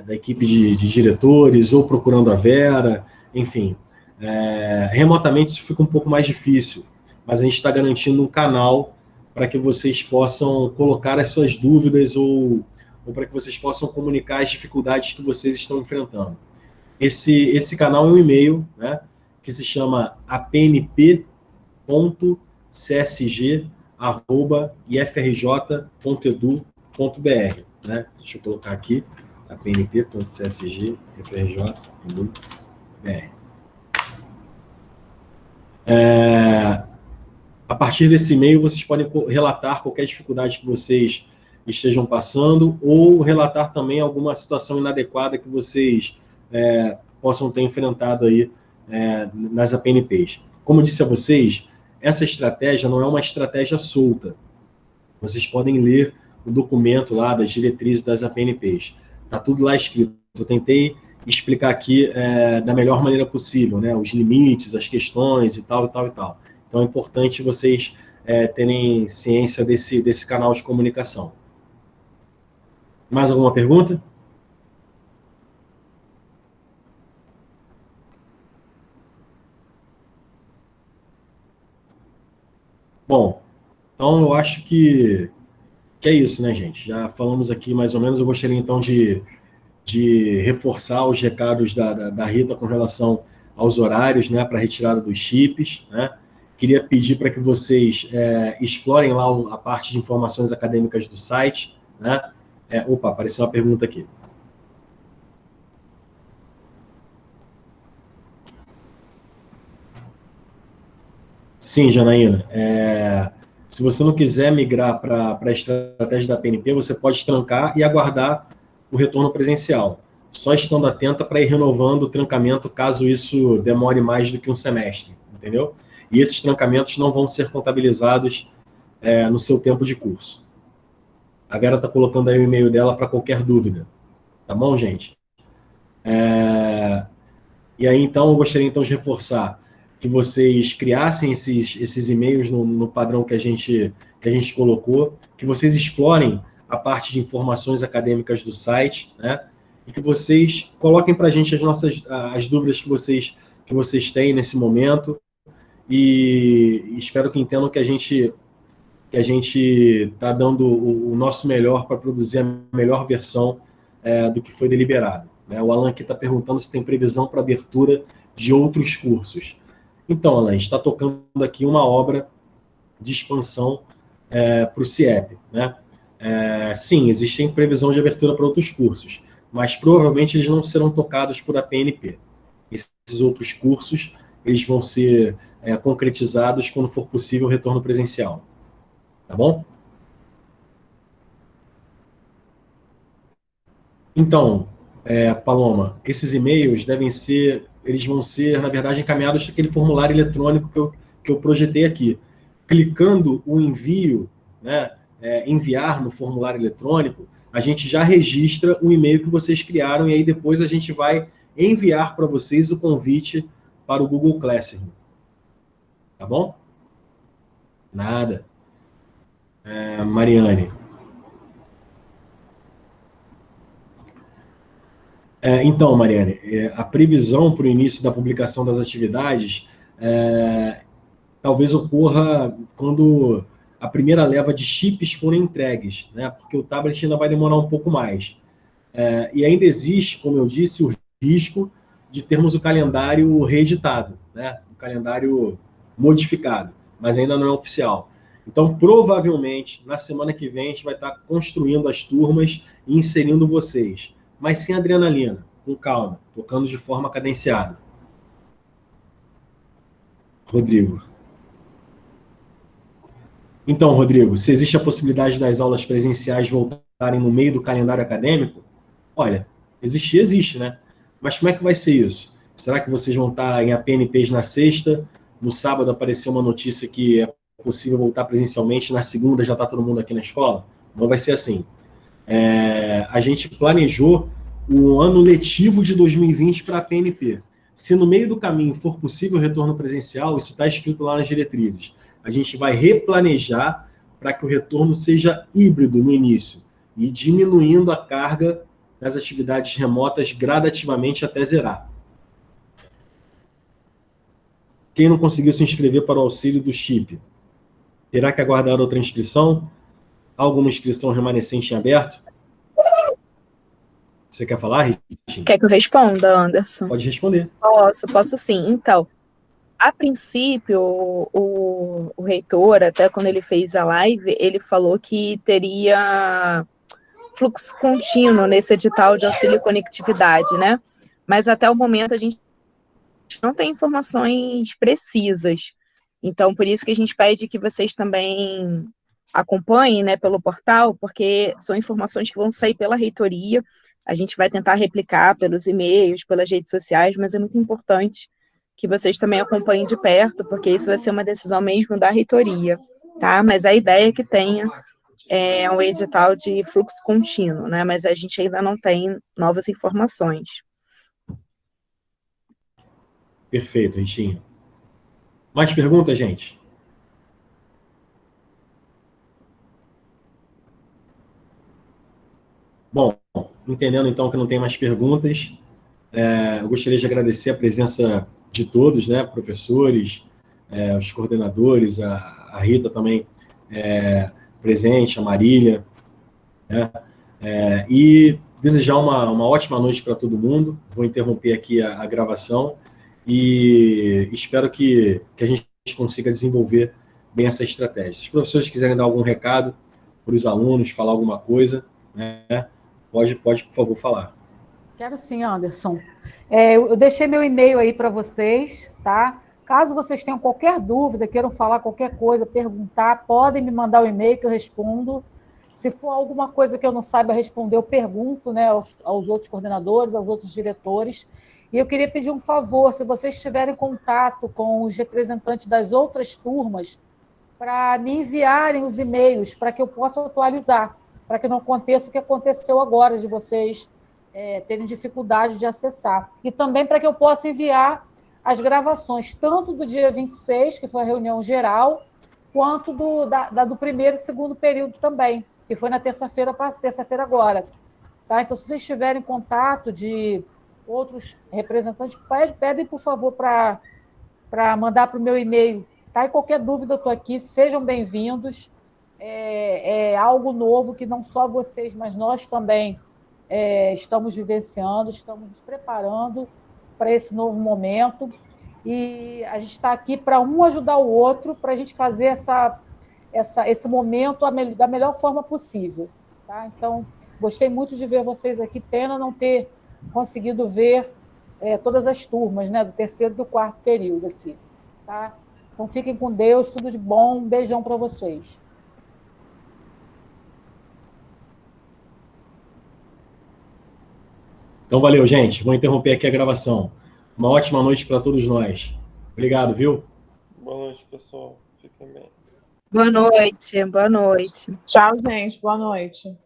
equipe de diretores, ou procurando a Vera, enfim. Remotamente isso fica um pouco mais difícil, mas a gente está garantindo um canal para que vocês possam colocar as suas dúvidas ou para que vocês possam comunicar as dificuldades que vocês estão enfrentando. Esse canal é um e-mail, né, que se chama apnp.csg@ifrj.edu.br, né? Deixa eu colocar aqui, apnp.csg@ifrj.edu.br. A partir desse e-mail, vocês podem relatar qualquer dificuldade que vocês estejam passando ou relatar também alguma situação inadequada que vocês possam ter enfrentado aí nas APNPs. Como eu disse a vocês, essa estratégia não é uma estratégia solta. Vocês podem ler o documento lá das diretrizes das APNPs. Está tudo lá escrito. Eu tentei explicar aqui da melhor maneira possível, né? Os limites, as questões e tal, e tal, e tal. Então, é importante vocês terem ciência desse canal de comunicação. Mais alguma pergunta? Bom, então eu acho que é isso, né, gente? Já falamos aqui mais ou menos. Eu gostaria, então, de reforçar os recados da Rita com relação aos horários, né, para a retirada dos chips, né? Queria pedir para que vocês explorem lá a parte de informações acadêmicas do site, né? Opa, apareceu uma pergunta aqui. Sim, Janaína. Se você não quiser migrar para a estratégia da PNP, você pode trancar e aguardar o retorno presencial. Só estando atenta para ir renovando o trancamento caso isso demore mais do que um semestre, entendeu? E esses trancamentos não vão ser contabilizados no seu tempo de curso. A Vera está colocando aí o e-mail dela para qualquer dúvida. Tá bom, gente? E aí, então, eu gostaria então de reforçar que vocês criassem esses e-mails no padrão que a gente colocou, que vocês explorem a parte de informações acadêmicas do site, né? E que vocês coloquem para a gente as dúvidas que vocês têm nesse momento, e espero que entendam que a gente está dando o nosso melhor para produzir a melhor versão do que foi deliberado, né? O Alan aqui está perguntando se tem previsão para abertura de outros cursos. Então, Alan, a gente está tocando aqui uma obra de expansão para o CIEP, né? Sim, existe previsão de abertura para outros cursos, mas provavelmente eles não serão tocados por APNP. Esses outros cursos, eles vão ser concretizados quando for possível o retorno presencial. Tá bom? Então, Paloma, esses e-mails eles vão ser, na verdade, encaminhados naquele formulário eletrônico que eu projetei aqui. Clicando o envio, né, enviar no formulário eletrônico, a gente já registra o e-mail que vocês criaram, e aí depois a gente vai enviar para vocês o convite para o Google Classroom. Tá bom? Nada. Mariane. Então, Mariane, a previsão para o início da publicação das atividades talvez ocorra quando a primeira leva de chips forem entregues, né? Porque o tablet ainda vai demorar um pouco mais. E ainda existe, como eu disse, o risco de termos o calendário reeditado, né? O calendário modificado, mas ainda não é oficial. Então, provavelmente, na semana que vem, a gente vai estar construindo as turmas e inserindo vocês. Mas sem adrenalina, com calma, tocando de forma cadenciada. Rodrigo. Então, Rodrigo, se existe a possibilidade das aulas presenciais voltarem no meio do calendário acadêmico, olha, existe, né? Mas como é que vai ser isso? Será que vocês vão estar em APNPs na sexta, no sábado apareceu uma notícia que é possível voltar presencialmente, na segunda já está todo mundo aqui na escola? Não vai ser assim. A gente planejou o ano letivo de 2020 para a PNP. Se no meio do caminho for possível o retorno presencial, isso está escrito lá nas diretrizes. A gente vai replanejar para que o retorno seja híbrido no início e diminuindo a carga das atividades remotas gradativamente até zerar. Quem não conseguiu se inscrever para o auxílio do chip, terá que aguardar outra inscrição? Alguma inscrição remanescente em aberto? Você quer falar, Rich? Quer que eu responda, Anderson? Pode responder. Posso sim. Então, a princípio, o reitor, até quando ele fez a live, ele falou que teria fluxo contínuo nesse edital de auxílio e conectividade, né? Mas até o momento a gente não tem informações precisas. Então, por isso que a gente pede que vocês também acompanhem, né, pelo portal, porque são informações que vão sair pela reitoria. A gente vai tentar replicar pelos e-mails, pelas redes sociais, mas é muito importante que vocês também acompanhem de perto, porque isso vai ser uma decisão mesmo da reitoria, tá? Mas a ideia é que tenha um edital de fluxo contínuo, né? Mas a gente ainda não tem novas informações. Perfeito, Richinho. Mais perguntas, gente? Bom, entendendo então que não tem mais perguntas, eu gostaria de agradecer a presença de todos, né, professores, os coordenadores, a Rita também presente, a Marília, né, e desejar uma ótima noite para todo mundo. Vou interromper aqui a gravação e espero que a gente consiga desenvolver bem essa estratégia. Se os professores quiserem dar algum recado para os alunos, falar alguma coisa, né, pode, por favor, falar. Quero sim, Anderson. Eu deixei meu e-mail aí para vocês, tá? Caso vocês tenham qualquer dúvida, queiram falar qualquer coisa, perguntar, podem me mandar o e-mail que eu respondo. Se for alguma coisa que eu não saiba responder, eu pergunto, né, aos outros coordenadores, aos outros diretores. E eu queria pedir um favor, se vocês tiverem contato com os representantes das outras turmas, para me enviarem os e-mails, para que eu possa atualizar, para que não aconteça o que aconteceu agora, de vocês terem dificuldade de acessar. E também para que eu possa enviar as gravações, tanto do dia 26, que foi a reunião geral, quanto do primeiro e segundo período também, que foi na terça-feira agora. Tá? Então, se vocês tiverem contato de outros representantes, pedem, por favor, para mandar para o meu e-mail. Tá? E qualquer dúvida, eu estou aqui, sejam bem-vindos. É algo novo que não só vocês, mas nós também estamos vivenciando, estamos nos preparando para esse novo momento, e a gente está aqui para um ajudar o outro, para a gente fazer esse momento da melhor forma possível. Tá? Então, gostei muito de ver vocês aqui, pena não ter conseguido ver todas as turmas, né, do terceiro e do quarto período aqui. Tá? Então, fiquem com Deus, tudo de bom, um beijão para vocês. Então, valeu, gente. Vou interromper aqui a gravação. Uma ótima noite para todos nós. Obrigado, viu? Boa noite, pessoal. Fiquem bem. Boa noite, boa noite. Tchau, gente. Boa noite.